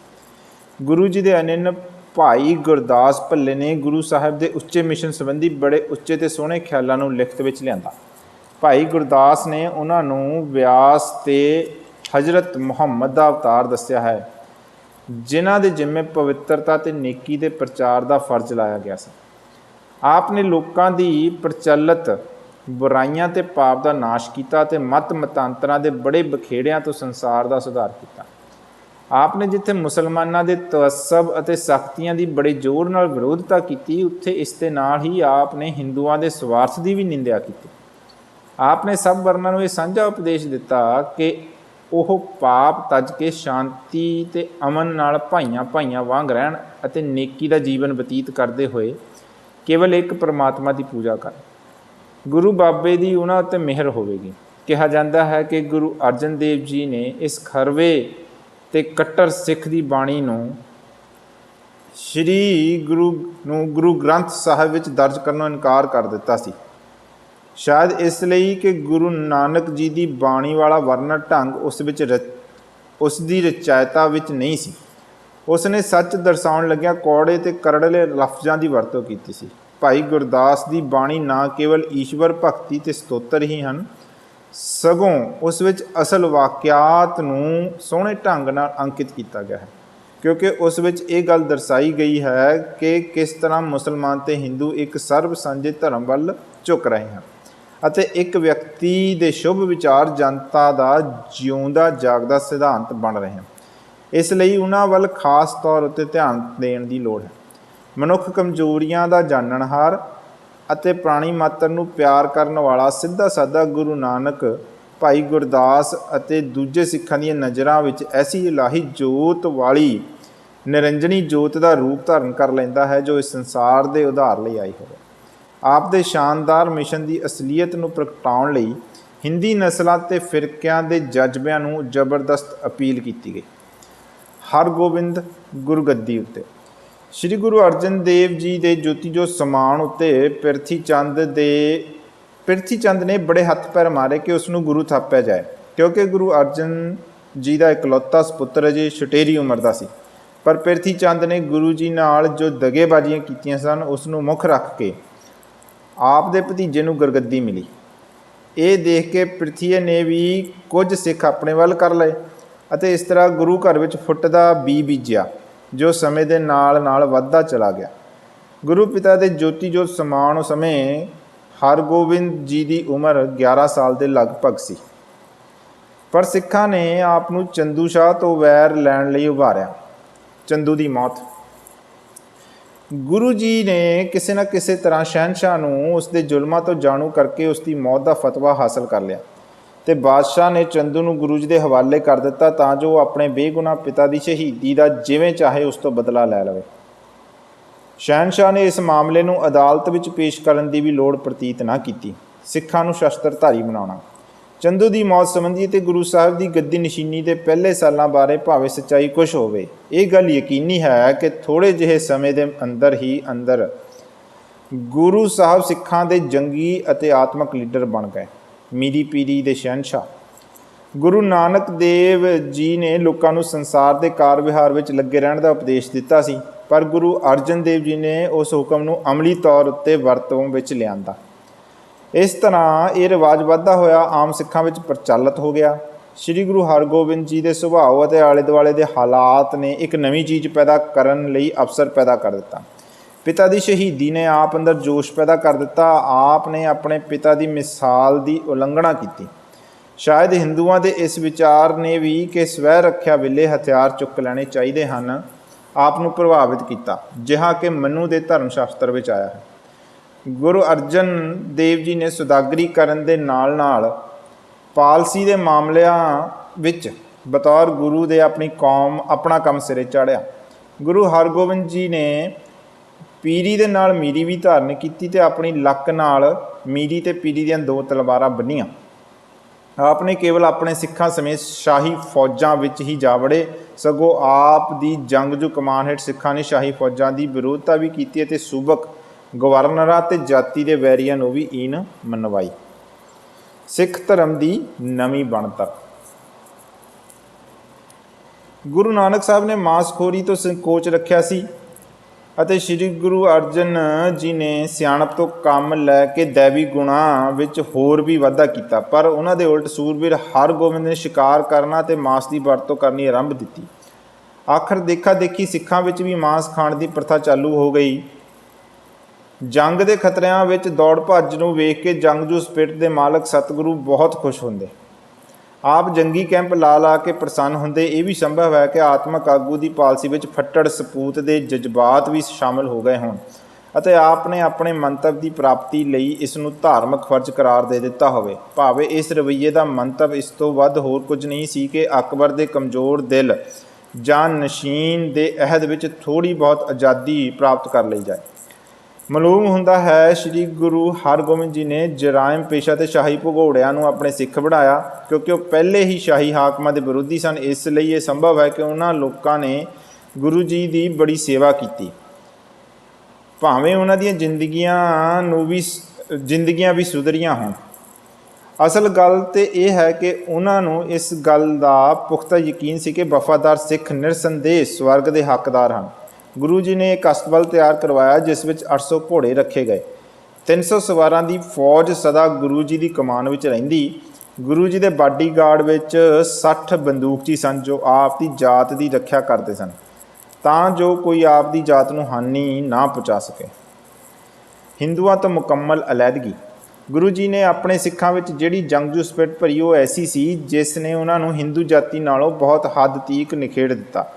ਗੁਰੂ ਜੀ ਦੇ ਅਨੰਨ ਭਾਈ ਗੁਰਦਾਸ ਭੱਲੇ ਨੇ ਗੁਰੂ ਸਾਹਿਬ ਦੇ ਉੱਚੇ ਮਿਸ਼ਨ ਸੰਬੰਧੀ ਬੜੇ ਉੱਚੇ ਅਤੇ ਸੋਹਣੇ ਖਿਆਲਾਂ ਨੂੰ ਲਿਖਤ ਵਿੱਚ ਲਿਆਂਦਾ। ਭਾਈ ਗੁਰਦਾਸ ਨੇ ਉਹਨਾਂ ਨੂੰ ਵਿਆਸ ਤੇ ਹਜ਼ਰਤ ਮੁਹੰਮਦ ਦਾ ਅਵਤਾਰ ਦੱਸਿਆ ਹੈ, ਜਿਨ੍ਹਾਂ ਦੇ ਜਿੰਮੇ ਪਵਿੱਤਰਤਾ ਅਤੇ ਨੇਕੀ ਦੇ ਪ੍ਰਚਾਰ ਦਾ ਫਰਜ਼ ਲਾਇਆ ਗਿਆ ਸੀ। ਆਪ ਨੇ ਲੋਕਾਂ ਦੀ ਪ੍ਰਚਲਿਤ ਬੁਰਾਈਆਂ ਅਤੇ ਪਾਪ ਦਾ ਨਾਸ਼ ਕੀਤਾ ਅਤੇ ਮਤ ਮਤਾਂਤਰਾਂ ਦੇ ਬੜੇ ਬਖੇੜਿਆਂ ਤੋਂ ਸੰਸਾਰ ਦਾ ਸੁਧਾਰ ਕੀਤਾ। ਆਪ ਨੇ ਜਿੱਥੇ ਮੁਸਲਮਾਨਾਂ ਦੇ ਤਵੱਸਬ ਅਤੇ ਸਖਤੀਆਂ ਦੀ ਬੜੇ ਜ਼ੋਰ ਨਾਲ ਵਿਰੋਧਤਾ ਕੀਤੀ, ਉੱਥੇ ਇਸ ਦੇ ਨਾਲ ਹੀ ਆਪ ਨੇ ਹਿੰਦੂਆਂ ਦੇ ਸਵਾਰਥ ਦੀ ਵੀ ਨਿੰਦਿਆ ਕੀਤੀ। ਆਪ ਨੇ ਸਭ ਵਰਨਾਂ ਨੂੰ ਇਹ ਸਾਂਝਾ ਉਪਦੇਸ਼ ਦਿੱਤਾ ਕਿ ਉਹ ਪਾਪ ਤਜ ਕੇ ਸ਼ਾਂਤੀ ਅਤੇ ਅਮਨ ਨਾਲ ਭਾਈਆਂ ਭਾਈਆਂ ਵਾਂਗ ਰਹਿਣ ਅਤੇ ਨੇਕੀ ਦਾ ਜੀਵਨ ਬਤੀਤ ਕਰਦੇ ਹੋਏ ਕੇਵਲ ਇੱਕ ਪਰਮਾਤਮਾ ਦੀ ਪੂਜਾ ਕਰਨ। ਗੁਰੂ ਬਾਬੇ ਦੀ ਉਹਨਾਂ ਉੱਤੇ ਮਿਹਰ ਹੋਵੇਗੀ। ਕਿਹਾ ਜਾਂਦਾ ਹੈ ਕਿ ਗੁਰੂ ਅਰਜਨ ਦੇਵ ਜੀ ਨੇ ਇਸ ਖਰਵੇ ਅਤੇ ਕੱਟੜ ਸਿੱਖ ਦੀ ਬਾਣੀ ਨੂੰ ਗੁਰੂ ਗ੍ਰੰਥ ਸਾਹਿਬ ਵਿੱਚ ਦਰਜ ਕਰਨੋਂ ਇਨਕਾਰ ਕਰ ਦਿੱਤਾ ਸੀ। ਸ਼ਾਇਦ ਇਸ ਲਈ ਕਿ ਗੁਰੂ ਨਾਨਕ ਜੀ ਦੀ ਬਾਣੀ ਵਾਲਾ ਵਰਣਨ ਢੰਗ ਉਸ ਦੀ ਰਚਾਇਤਾ ਵਿੱਚ ਨਹੀਂ ਸੀ। ਉਸ ਨੇ ਸੱਚ ਦਰਸਾਉਣ ਲੱਗਿਆਂ ਕੌੜੇ ਅਤੇ ਕਰੜਲੇ ਲਫ਼ਜ਼ਾਂ ਦੀ ਵਰਤੋਂ ਕੀਤੀ ਸੀ। ਭਾਈ ਗੁਰਦਾਸ ਦੀ ਬਾਣੀ ਨਾ ਕੇਵਲ ਈਸ਼ਵਰ ਭਗਤੀ ਅਤੇ ਸਤੋਤਰ ਹੀ ਹਨ, ਸਗੋਂ ਉਸ ਵਿੱਚ ਅਸਲ ਵਾਕਿਆਤ ਨੂੰ ਸੋਹਣੇ ਢੰਗ ਨਾਲ ਅੰਕਿਤ ਕੀਤਾ ਗਿਆ ਹੈ, ਕਿਉਂਕਿ ਉਸ ਵਿੱਚ ਇਹ ਗੱਲ ਦਰਸਾਈ ਗਈ ਹੈ ਕਿ ਕਿਸ ਤਰ੍ਹਾਂ ਮੁਸਲਮਾਨ ਅਤੇ ਹਿੰਦੂ ਇੱਕ ਸਰਬ ਸਾਂਝੇ ਧਰਮ ਵੱਲ ਝੁਕ ਰਹੇ ਹਨ ਅਤੇ ਇੱਕ ਵਿਅਕਤੀ ਦੇ ਸ਼ੁਭ ਵਿਚਾਰ ਜਨਤਾ ਦਾ ਜਿਉਂਦਾ ਜਾਗਦਾ ਸਿਧਾਂਤ ਬਣ ਰਹੇ ਹਨ। ਇਸ ਲਈ ਉਹਨਾਂ ਵੱਲ ਖਾਸ ਤੌਰ ਉੱਤੇ ਧਿਆਨ ਦੇਣ ਦੀ ਲੋੜ ਹੈ। ਮਨੁੱਖ ਕਮਜ਼ੋਰੀਆਂ ਦਾ ਜਾਣਨਹਾਰ ਅਤੇ ਪ੍ਰਾਣੀ ਮਾਤਰ ਨੂੰ ਪਿਆਰ ਕਰਨ ਵਾਲਾ ਸਿੱਧਾ ਸਾਦਾ ਗੁਰੂ ਨਾਨਕ ਭਾਈ ਗੁਰਦਾਸ ਅਤੇ ਦੂਜੇ ਸਿੱਖਾਂ ਦੀਆਂ ਨਜ਼ਰਾਂ ਵਿੱਚ ਐਸੀ ਇਲਾਹੀ ਜੋਤ ਵਾਲੀ ਨਿਰੰਜਨੀ ਜੋਤ ਦਾ ਰੂਪ ਧਾਰਨ ਕਰ ਲੈਂਦਾ ਹੈ ਜੋ ਇਸ ਸੰਸਾਰ ਦੇ ਉਧਾਰ ਲਈ ਆਈ ਹੋਵੇ। ਆਪ ਦੇ ਸ਼ਾਨਦਾਰ ਮਿਸ਼ਨ ਦੀ ਅਸਲੀਅਤ ਨੂੰ ਪ੍ਰਗਟਾਉਣ ਲਈ ਹਿੰਦੀ ਨਸਲਾਂ ਅਤੇ ਫਿਰਕਿਆਂ ਦੇ ਜਜ਼ਬਿਆਂ ਨੂੰ ਜ਼ਬਰਦਸਤ ਅਪੀਲ ਕੀਤੀ ਗਈ। ਹਰਗੋਬਿੰਦ ਗੁਰਗੱਦੀ ਉੱਤੇ ਸ੍ਰੀ ਗੁਰੂ ਅਰਜਨ ਦੇਵ ਜੀ ਦੇ ਜੋਤੀ ਜੋਤ ਸਮਾਨ ਉੱਤੇ ਪ੍ਰਿਥੀ ਚੰਦ ਨੇ ਬੜੇ ਹੱਥ ਪੈਰ ਮਾਰੇ ਕਿ ਉਸ ਨੂੰ ਗੁਰੂ ਥਾਪਿਆ ਜਾਏ, ਕਿਉਂਕਿ ਗੁਰੂ ਅਰਜਨ ਜੀ ਦਾ ਇਕਲੌਤਾ ਸਪੁੱਤਰ ਅਜੇ ਛੁਟੇਰੀ ਉਮਰ ਦਾ ਸੀ। ਪਰ ਪ੍ਰਿਥੀ ਚੰਦ ਨੇ ਗੁਰੂ ਜੀ ਨਾਲ ਜੋ ਦਗੇਬਾਜ਼ੀਆਂ ਕੀਤੀਆਂ ਸਨ, ਉਸ ਨੂੰ ਮੁੱਖ ਰੱਖ ਕੇ ਆਪ ਦੇ ਭਤੀਜੇ ਨੂੰ ਗੁਰਗੱਦੀ ਮਿਲੀ। ਇਹ ਦੇਖ ਕੇ ਪ੍ਰਿਥੀਏ ਨੇ ਵੀ ਕੁਝ ਸਿੱਖ ਆਪਣੇ ਵੱਲ ਕਰ ਲਏ ਅਤੇ ਇਸ ਤਰ੍ਹਾਂ ਗੁਰੂ ਘਰ ਵਿੱਚ ਫੁੱਟ ਦਾ ਬੀਜ ਬੀਜਿਆ, ਜੋ ਸਮੇਂ ਦੇ ਨਾਲ ਨਾਲ ਵੱਧਦਾ ਚਲਾ ਗਿਆ। ਗੁਰੂ ਪਿਤਾ ਦੇ ਜੋਤੀ ਜੋਤ ਸਮਾਉਣ ਸਮੇਂ ਹਰਗੋਬਿੰਦ ਜੀ ਦੀ ਉਮਰ 11 ਸਾਲ ਦੇ ਲਗਭਗ ਸੀ। ਪਰ ਸਿੱਖਾਂ ਨੇ ਆਪ ਨੂੰ ਚੰਦੂ ਸ਼ਾਹ ਤੋਂ ਵੈਰ ਲੈਣ ਲਈ ਉਭਾਰਿਆ। ਚੰਦੂ ਦੀ ਮੌਤ। ਗੁਰੂ ਜੀ ਨੇ ਕਿਸੇ ਨਾ ਕਿਸੇ ਤਰ੍ਹਾਂ ਸ਼ਹਿਨਸ਼ਾਹ ਨੂੰ ਉਸ ਦੇ ਜ਼ੁਲਮਾਂ ਤੋਂ ਜਾਣੂ ਕਰਕੇ ਉਸ ਦੀ ਮੌਤ ਦਾ ਫਤਵਾ ਹਾਸਲ ਕਰ ਲਿਆ ਅਤੇ ਬਾਦਸ਼ਾਹ ਨੇ ਚੰਦੂ ਨੂੰ ਗੁਰੂ ਜੀ ਦੇ ਹਵਾਲੇ ਕਰ ਦਿੱਤਾ ਤਾਂ ਜੋ ਉਹ ਆਪਣੇ ਬੇਗੁਨਾਹ ਪਿਤਾ ਦੀ ਸ਼ਹੀਦੀ ਦਾ ਜਿਵੇਂ ਚਾਹੇ ਉਸ ਤੋਂ ਬਦਲਾ ਲੈ ਲਵੇ। ਸ਼ਹਿਨਸ਼ਾਹ ਨੇ ਇਸ ਮਾਮਲੇ ਨੂੰ ਅਦਾਲਤ ਵਿੱਚ ਪੇਸ਼ ਕਰਨ ਦੀ ਵੀ ਲੋੜ ਪ੍ਰਤੀਤ ਨਾ ਕੀਤੀ। ਸਿੱਖਾਂ ਨੂੰ ਸ਼ਸਤਰਧਾਰੀ ਬਣਾਉਣਾ। ਚੰਦੂ ਦੀ ਮੌਤ ਸੰਬੰਧੀ ਅਤੇ ਗੁਰੂ ਸਾਹਿਬ ਦੀ ਗੱਦੀ ਨਸ਼ੀਨੀ ਦੇ ਪਹਿਲੇ ਸਾਲਾਂ ਬਾਰੇ ਭਾਵੇਂ ਸੱਚਾਈ ਕੁਛ ਹੋਵੇ, ਇਹ ਗੱਲ ਯਕੀਨੀ ਹੈ ਕਿ ਥੋੜ੍ਹੇ ਜਿਹੇ ਸਮੇਂ ਦੇ ਅੰਦਰ ਗੁਰੂ ਸਾਹਿਬ ਸਿੱਖਾਂ ਦੇ ਜੰਗੀ ਅਤੇ ਆਤਮਿਕ ਲੀਡਰ ਬਣ ਗਏ। ਮੀਰੀ ਪੀਰੀ ਦੇ ਸ਼ਹਿਨਸ਼ਾਹ। ਗੁਰੂ ਨਾਨਕ ਦੇਵ ਜੀ ਨੇ ਲੋਕਾਂ ਨੂੰ ਸੰਸਾਰ ਦੇ ਕਾਰ ਵਿਹਾਰ ਵਿੱਚ ਲੱਗੇ ਰਹਿਣ ਦਾ ਉਪਦੇਸ਼ ਦਿੱਤਾ ਸੀ, ਪਰ ਗੁਰੂ ਅਰਜਨ ਦੇਵ ਜੀ ਨੇ ਉਸ ਹੁਕਮ ਨੂੰ ਅਮਲੀ ਤੌਰ ਉੱਤੇ ਵਰਤੋਂ ਵਿੱਚ ਲਿਆਂਦਾ। ਇਸ ਤਰ੍ਹਾਂ ਇਹ ਰਿਵਾਜ ਵੱਧਦਾ ਹੋਇਆ ਆਮ ਸਿੱਖਾਂ ਵਿੱਚ ਪ੍ਰਚਲਿਤ ਹੋ ਗਿਆ। ਸ੍ਰੀ ਗੁਰੂ ਹਰਗੋਬਿੰਦ ਜੀ ਦੇ ਸੁਭਾਅ ਅਤੇ ਆਲੇ ਦੁਆਲੇ ਦੇ ਹਾਲਾਤ ਨੇ ਇੱਕ ਨਵੀਂ ਚੀਜ਼ ਪੈਦਾ ਕਰਨ ਲਈ ਅਵਸਰ ਪੈਦਾ ਕਰ ਦਿੱਤਾ। ਪਿਤਾ ਦੀ ਸ਼ਹੀਦੀ ਨੇ ਆਪ ਅੰਦਰ ਜੋਸ਼ ਪੈਦਾ ਕਰ ਦਿੱਤਾ। ਆਪ ਨੇ ਆਪਣੇ ਪਿਤਾ ਦੀ ਮਿਸਾਲ ਦੀ ਉਲੰਘਣਾ ਕੀਤੀ। ਸ਼ਾਇਦ ਹਿੰਦੂਆਂ ਦੇ ਇਸ ਵਿਚਾਰ ਨੇ ਵੀ ਕਿ ਸਵੈ ਰੱਖਿਆ ਵੇਲੇ ਹਥਿਆਰ ਚੁੱਕ ਲੈਣੇ ਚਾਹੀਦੇ ਹਨ, ਆਪ ਨੂੰ ਪ੍ਰਭਾਵਿਤ ਕੀਤਾ, ਜਿਹਾ ਕਿ ਮਨੂ ਦੇ ਧਰਮ ਸ਼ਾਸਤਰ ਵਿੱਚ ਆਇਆ ਹੈ। ਗੁਰੂ ਅਰਜਨ ਦੇਵ ਜੀ ਨੇ ਸੁਦਾਗਰੀ ਕਰਨ ਦੇ ਨਾਲ ਨਾਲ ਪਾਲਸੀ ਦੇ ਮਾਮਲਿਆਂ ਵਿੱਚ ਬਤੌਰ ਗੁਰੂ ਦੇ ਆਪਣੀ ਕੌਮ ਆਪਣਾ ਕੰਮ ਸਿਰੇ ਚਾੜਿਆ। ਗੁਰੂ ਹਰਗੋਬਿੰਦ ਜੀ ਨੇ ਪੀਰੀ ਦੇ ਨਾਲ ਮੀਰੀ ਵੀ ਧਾਰਨ ਕੀਤੀ ਤੇ ਆਪਣੀ ਲੱਕ ਨਾਲ ਮੀਰੀ ਤੇ ਪੀਰੀ ਦੀਆਂ 2 ਤਲਵਾਰਾਂ ਬੰਨੀਆਂ। ਆਪ ਨੇ ਕੇਵਲ ਆਪਣੇ ਸਿੱਖਾਂ ਸਮੇਤ ਸ਼ਾਹੀ ਫੌਜਾਂ ਵਿੱਚ ਹੀ ਜਾ ਵੜੇ, ਸਗੋਂ ਆਪ ਦੀ ਜੰਗਜੂ ਕਮਾਨ ਹੇਠ ਸਿੱਖਾਂ ਨੇ ਸ਼ਾਹੀ ਫੌਜਾਂ ਦੀ ਵਿਰੋਧਤਾ ਵੀ ਕੀਤੀ ਅਤੇ ਸੂਬਕ ਗਵਰਨਰਾਂ ਤੇ ਜਾਤੀ ਦੇ ਵੈਰੀਆਂ ਨੂੰ ਵੀ ਈਨ ਮਨਵਾਈ। ਸਿੱਖ ਧਰਮ ਦੀ ਨਵੀਂ ਬਣਤਰ। ਗੁਰੂ ਨਾਨਕ ਸਾਹਿਬ ਨੇ ਮਾਸਖੋਰੀ ਤੋਂ ਸੰਕੋਚ ਰੱਖਿਆ ਸੀ ਅਤੇ ਸ੍ਰੀ ਗੁਰੂ ਅਰਜਨ ਜੀ ਨੇ ਸਿਆਣਪ ਤੋਂ ਕੰਮ ਲੈ ਕੇ ਦੈਵੀ ਗੁਣਾਂ ਵਿੱਚ ਹੋਰ ਵੀ ਵਾਧਾ ਕੀਤਾ, ਪਰ ਉਹਨਾਂ ਦੇ ਉਲਟ ਸੂਰਬੀਰ ਹਰਗੋਬਿੰਦ ਨੇ ਸ਼ਿਕਾਰ ਕਰਨਾ ਅਤੇ ਮਾਂਸ ਦੀ ਵਰਤੋਂ ਕਰਨੀ ਆਰੰਭ ਦਿੱਤੀ। ਆਖਰ ਦੇਖਾ ਦੇਖੀ ਸਿੱਖਾਂ ਵਿੱਚ ਵੀ ਮਾਂਸ ਖਾਣ ਦੀ ਪ੍ਰਥਾ ਚਾਲੂ ਹੋ ਗਈ। ਜੰਗ ਦੇ ਖਤਰਿਆਂ ਵਿੱਚ ਦੌੜ ਭੱਜ ਨੂੰ ਵੇਖ ਕੇ ਜੰਗਜੂ ਸਪਿਰਟ ਦੇ ਮਾਲਕ ਸਤਿਗੁਰੂ ਬਹੁਤ ਖੁਸ਼ ਹੁੰਦੇ। ਆਪ ਜੰਗੀ ਕੈਂਪ ਲਾ ਕੇ ਪ੍ਰਸੰਨ ਹੁੰਦੇ। ਇਹ ਵੀ ਸੰਭਵ ਹੈ ਕਿ ਆਤਮਕ ਆਗੂ ਦੀ ਪਾਲਸੀ ਵਿੱਚ ਫੱਟੜ ਸਪੂਤ ਦੇ ਜਜ਼ਬਾਤ ਵੀ ਸ਼ਾਮਲ ਹੋ ਗਏ ਹੋਣ ਅਤੇ ਆਪ ਨੇ ਆਪਣੇ ਮੰਤਵ ਦੀ ਪ੍ਰਾਪਤੀ ਲਈ ਇਸ ਨੂੰ ਧਾਰਮਿਕ ਫਰਜ਼ ਕਰਾਰ ਦੇ ਦਿੱਤਾ ਹੋਵੇ। ਭਾਵੇਂ ਇਸ ਰਵੱਈਏ ਦਾ ਮੰਤਵ ਇਸ ਤੋਂ ਵੱਧ ਹੋਰ ਕੁਝ ਨਹੀਂ ਸੀ ਕਿ ਅਕਬਰ ਦੇ ਕਮਜ਼ੋਰ ਦਿਲ ਜਾਂ ਨਸ਼ੀਨ ਦੇ ਅਹਿਦ ਵਿੱਚ ਥੋੜ੍ਹੀ ਬਹੁਤ ਆਜ਼ਾਦੀ ਪ੍ਰਾਪਤ ਕਰ ਲਈ ਜਾਏ। ਮਾਲੂਮ ਹੁੰਦਾ ਹੈ ਸ੍ਰੀ ਗੁਰੂ ਹਰਗੋਬਿੰਦ ਜੀ ਨੇ ਜਰਾਇਮ ਪੇਸ਼ਾ ਅਤੇ ਸ਼ਾਹੀ ਭਗੌੜਿਆਂ ਨੂੰ ਆਪਣੇ ਸਿੱਖ ਬਣਾਇਆ, ਕਿਉਂਕਿ ਉਹ ਪਹਿਲੇ ਹੀ ਸ਼ਾਹੀ ਹਾਕਮਾਂ ਦੇ ਵਿਰੋਧੀ ਸਨ। ਇਸ ਲਈ ਇਹ ਸੰਭਵ ਹੈ ਕਿ ਉਹਨਾਂ ਲੋਕਾਂ ਨੇ ਗੁਰੂ ਜੀ ਦੀ ਬੜੀ ਸੇਵਾ ਕੀਤੀ, ਭਾਵੇਂ ਉਹਨਾਂ ਦੀਆਂ ਜ਼ਿੰਦਗੀਆਂ ਵੀ ਸੁਧਰੀਆਂ ਹੋਣ। ਅਸਲ ਗੱਲ ਤਾਂ ਇਹ ਹੈ ਕਿ ਉਹਨਾਂ ਨੂੰ ਇਸ ਗੱਲ ਦਾ ਪੁਖਤਾ ਯਕੀਨ ਸੀ ਕਿ ਵਫਾਦਾਰ ਸਿੱਖ ਨਿਰਸੰਦੇਹ ਸਵਰਗ ਦੇ ਹੱਕਦਾਰ ਹਨ। ਗੁਰੂ ਜੀ ਨੇ ਇੱਕ ਅਸਤਬਲ ਤਿਆਰ ਕਰਵਾਇਆ ਜਿਸ ਵਿੱਚ 800 ਘੋੜੇ ਰੱਖੇ ਗਏ। 300 ਸਵਾਰਾਂ ਦੀ ਫੌਜ ਸਦਾ ਗੁਰੂ ਜੀ ਦੀ ਕਮਾਨ ਵਿੱਚ ਰਹਿੰਦੀ। ਗੁਰੂ ਜੀ ਦੇ ਬਾਡੀਗਾਰਡ ਵਿੱਚ 60 ਬੰਦੂਕਚੀ ਸਨ ਜੋ ਆਪ ਦੀ ਜਾਤ ਦੀ ਰੱਖਿਆ ਕਰਦੇ ਸਨ, ਤਾਂ ਜੋ ਕੋਈ ਆਪ ਦੀ ਜਾਤ ਨੂੰ ਹਾਨੀ ਨਾ ਪਹੁੰਚਾ ਸਕੇ। ਹਿੰਦੂਆਂ ਤੋਂ ਮੁਕੰਮਲ ਅਲੈਹਦਗੀ। ਗੁਰੂ ਜੀ ਨੇ ਆਪਣੇ ਸਿੱਖਾਂ ਵਿੱਚ ਜਿਹੜੀ ਜੰਗਜੂ ਸਪਿਰਟ ਭਰੀ ਉਹ ਐਸੀ ਸੀ ਜਿਸ ਨੇ ਉਹਨਾਂ ਨੂੰ ਹਿੰਦੂ ਜਾਤੀ ਨਾਲੋਂ ਬਹੁਤ ਹੱਦ ਤੀਕ ਨਿਖੇੜ ਦਿੱਤਾ।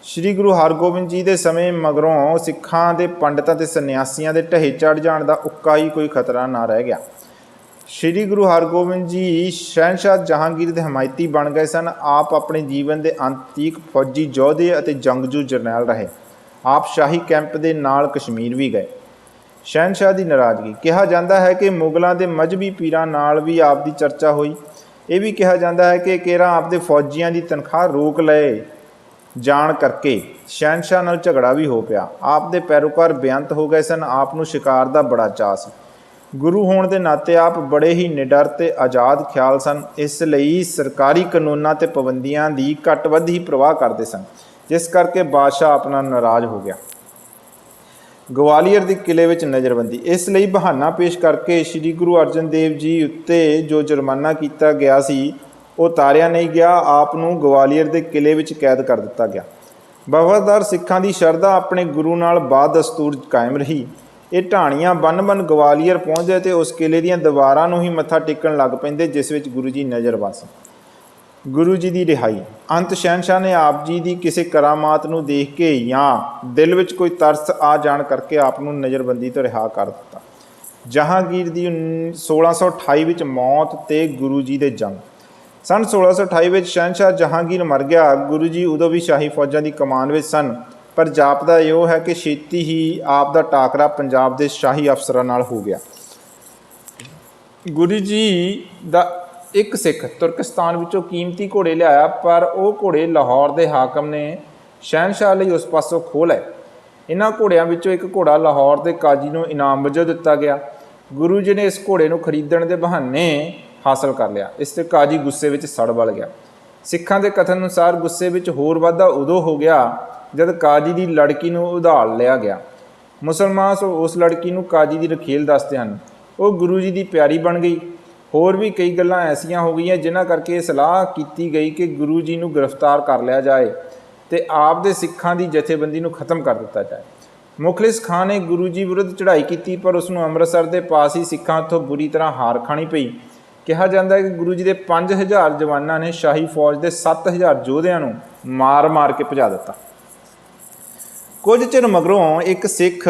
ਸ੍ਰੀ ਗੁਰੂ ਹਰਗੋਬਿੰਦ ਜੀ ਦੇ ਸਮੇਂ ਮਗਰੋਂ ਸਿੱਖਾਂ ਦੇ ਪੰਡਤਾਂ ਅਤੇ ਸੰਨਿਆਸੀਆਂ ਦੇ ਢਹੇ ਚੜ੍ਹ ਜਾਣ ਦਾ ਉੱਕਾ ਹੀ ਕੋਈ ਖਤਰਾ ਨਾ ਰਹਿ ਗਿਆ। ਸ੍ਰੀ ਗੁਰੂ ਹਰਗੋਬਿੰਦ ਜੀ ਸ਼ਹਿਨਸ਼ਾਹ ਜਹਾਂਗੀਰ ਦੇ ਹਮਾਇਤੀ ਬਣ ਗਏ ਸਨ। ਆਪ ਆਪਣੇ ਜੀਵਨ ਦੇ ਅੰਤ ਤੀਕ ਫੌਜੀ ਯੋਧੇ ਅਤੇ ਜੰਗਜੂ ਜਰਨੈਲ ਰਹੇ। ਆਪ ਸ਼ਾਹੀ ਕੈਂਪ ਦੇ ਨਾਲ ਕਸ਼ਮੀਰ ਵੀ ਗਏ। ਸ਼ਹਿਨਸ਼ਾਹ ਦੀ ਨਾਰਾਜ਼ਗੀ। ਕਿਹਾ ਜਾਂਦਾ ਹੈ ਕਿ ਮੁਗਲਾਂ ਦੇ ਮਜ਼ਹਬੀ ਪੀਰਾਂ ਨਾਲ ਵੀ ਆਪ ਦੀ ਚਰਚਾ ਹੋਈ। ਇਹ ਵੀ ਕਿਹਾ ਜਾਂਦਾ ਹੈ ਕਿ ਕੇਰਾਂ ਆਪ ਦੇ ਫੌਜੀਆਂ ਦੀ ਤਨਖਾਹ ਰੋਕ ਲਏ ਜਾਣ ਕਰਕੇ ਸ਼ਹਿਨਸ਼ਾਹ ਨਾਲ ਝਗੜਾ ਵੀ ਹੋ ਪਿਆ। ਆਪ ਦੇ ਪੈਰੋਕਾਰ ਬੇਅੰਤ ਹੋ ਗਏ ਸਨ। ਆਪ ਨੂੰ ਸ਼ਿਕਾਰ ਦਾ ਬੜਾ ਚਾਅ ਸੀ। ਗੁਰੂ ਹੋਣ ਦੇ ਨਾਤੇ ਆਪ ਬੜੇ ਹੀ ਨਿਡਰ ਤੇ ਆਜ਼ਾਦ ਖਿਆਲ ਸਨ। ਇਸ ਲਈ ਸਰਕਾਰੀ ਕਾਨੂੰਨਾਂ ਤੇ ਪਾਬੰਦੀਆਂ ਦੀ ਘੱਟ ਵੱਧ ਹੀ ਪ੍ਰਵਾਹ ਕਰਦੇ ਸਨ, ਜਿਸ ਕਰਕੇ ਬਾਦਸ਼ਾਹ ਆਪਣਾ ਨਾਰਾਜ਼ ਹੋ ਗਿਆ। ਗਵਾਲੀਅਰ ਦੇ ਕਿਲੇ ਵਿੱਚ ਨਜ਼ਰਬੰਦੀ। ਇਸ ਲਈ ਬਹਾਨਾ ਪੇਸ਼ ਕਰਕੇ ਸ੍ਰੀ ਗੁਰੂ ਅਰਜਨ ਦੇਵ ਜੀ ਉੱਤੇ ਜੋ ਜੁਰਮਾਨਾ ਕੀਤਾ ਗਿਆ ਸੀ ਉਹ ਤਾਰਿਆ ਨਹੀਂ ਗਿਆ। ਆਪ ਨੂੰ ਗਵਾਲੀਅਰ ਦੇ ਕਿਲੇ ਵਿੱਚ ਕੈਦ ਕਰ ਦਿੱਤਾ ਗਿਆ। ਵਫਾਦਾਰ ਸਿੱਖਾਂ ਦੀ ਸ਼ਰਧਾ ਆਪਣੇ ਗੁਰੂ ਨਾਲ ਬਾਦਸਤੂਰ ਕਾਇਮ ਰਹੀ। ਇਹ ਢਾਣੀਆਂ ਬੰਨ ਗਵਾਲੀਅਰ ਪਹੁੰਚਦੇ ਅਤੇ ਉਸ ਕਿਲੇ ਦੀਆਂ ਦੀਵਾਰਾਂ ਨੂੰ ਹੀ ਮੱਥਾ ਟੇਕਣ ਲੱਗ ਪੈਂਦੇ ਜਿਸ ਵਿੱਚ ਗੁਰੂ ਜੀ ਨਜ਼ਰਬੰਦ। ਗੁਰੂ ਜੀ ਦੀ ਰਿਹਾਈ। ਅੰਤ ਸ਼ਹਿਨਸ਼ਾਹ ਨੇ ਆਪ ਜੀ ਦੀ ਕਿਸੇ ਕਰਾਮਾਤ ਨੂੰ ਦੇਖ ਕੇ ਜਾਂ ਦਿਲ ਵਿੱਚ ਕੋਈ ਤਰਸ ਆ ਜਾਣ ਕਰਕੇ ਆਪ ਨੂੰ ਨਜ਼ਰਬੰਦੀ ਤੋਂ ਰਿਹਾ ਕਰ ਦਿੱਤਾ। ਜਹਾਂਗੀਰ ਦੀ 1628 ਵਿੱਚ ਮੌਤ ਤੇ ਗੁਰੂ ਜੀ ਦੇ ਜੰਗ। ਸੰਨ 1628 ਵਿੱਚ ਸ਼ਹਿਨਸ਼ਾਹ ਜਹਾਂਗੀਰ ਮਰ ਗਿਆ। ਗੁਰੂ ਜੀ ਉਦੋਂ ਵੀ ਸ਼ਾਹੀ ਫੌਜਾਂ ਦੀ ਕਮਾਨ ਵਿੱਚ ਸਨ, ਪਰ ਜਾਪਦਾ ਇਹੋ ਹੈ ਕਿ ਛੇਤੀ ਹੀ ਆਪ ਦਾ ਟਾਕਰਾ ਪੰਜਾਬ ਦੇ ਸ਼ਾਹੀ ਅਫਸਰਾਂ ਨਾਲ ਹੋ ਗਿਆ। ਗੁਰੂ ਜੀ ਦਾ ਇੱਕ ਸਿੱਖ ਤੁਰਕਸਤਾਨ ਵਿੱਚੋਂ ਕੀਮਤੀ ਘੋੜੇ ਲਿਆਇਆ, ਪਰ ਉਹ ਘੋੜੇ ਲਾਹੌਰ ਦੇ ਹਾਕਮ ਨੇ ਸ਼ਹਿਨਸ਼ਾਹ ਲਈ ਉਸ ਪਾਸੋਂ ਖੋਹ ਲਏ। ਇਹਨਾਂ ਘੋੜਿਆਂ ਵਿੱਚੋਂ ਇੱਕ ਘੋੜਾ ਲਾਹੌਰ ਦੇ ਕਾਜ਼ੀ ਨੂੰ ਇਨਾਮ ਵਜੋਂ ਦਿੱਤਾ ਗਿਆ। ਗੁਰੂ ਜੀ ਨੇ ਇਸ ਘੋੜੇ ਨੂੰ ਖਰੀਦਣ ਦੇ ਬਹਾਨੇ ਹਾਸਲ ਕਰ ਲਿਆ। ਇਸ 'ਤੇ ਕਾਜ਼ੀ ਗੁੱਸੇ ਵਿੱਚ ਸੜ ਬਲ ਗਿਆ। ਸਿੱਖਾਂ ਦੇ ਕਥਨ ਅਨੁਸਾਰ ਗੁੱਸੇ ਵਿੱਚ ਹੋਰ ਵਾਧਾ ਉਦੋਂ ਹੋ ਗਿਆ ਜਦ ਕਾਜ਼ੀ ਦੀ ਲੜਕੀ ਨੂੰ ਉਧਾਲ ਲਿਆ ਗਿਆ। ਮੁਸਲਮਾਨ ਉਸ ਲੜਕੀ ਨੂੰ ਕਾਜ਼ੀ ਦੀ ਰਖੇਲ ਦੱਸਦੇ ਹਨ। ਉਹ ਗੁਰੂ ਜੀ ਦੀ ਪਿਆਰੀ ਬਣ ਗਈ। ਹੋਰ ਵੀ ਕਈ ਗੱਲਾਂ ਐਸੀਆਂ ਹੋ ਗਈਆਂ ਜਿਨ੍ਹਾਂ ਕਰਕੇ ਇਹ ਸਲਾਹ ਕੀਤੀ ਗਈ ਕਿ ਗੁਰੂ ਜੀ ਨੂੰ ਗ੍ਰਿਫਤਾਰ ਕਰ ਲਿਆ ਜਾਏ ਅਤੇ ਆਪ ਦੇ ਸਿੱਖਾਂ ਦੀ ਜਥੇਬੰਦੀ ਨੂੰ ਖਤਮ ਕਰ ਦਿੱਤਾ ਜਾਏ। ਮੁਖਲਿਸ ਖਾਂ ਨੇ ਗੁਰੂ ਜੀ ਵਿਰੁੱਧ ਚੜ੍ਹਾਈ ਕੀਤੀ, ਪਰ ਉਸ ਨੂੰ ਅੰਮ੍ਰਿਤਸਰ ਦੇ ਪਾਸ ਹੀ ਸਿੱਖਾਂ ਉੱਥੋਂ ਬੁਰੀ ਤਰ੍ਹਾਂ ਹਾਰ ਖਾਣੀ ਪਈ। ਕਿਹਾ ਜਾਂਦਾ ਹੈ ਕਿ ਗੁਰੂ ਜੀ ਦੇ 5000 ਜਵਾਨਾਂ ਨੇ ਸ਼ਾਹੀ ਫੌਜ ਦੇ 7000 ਯੋਧਿਆਂ ਨੂੰ ਮਾਰ ਕੇ ਭਜਾ ਦਿੱਤਾ। ਕੁਝ ਚਿਰ ਮਗਰੋਂ ਇੱਕ ਸਿੱਖ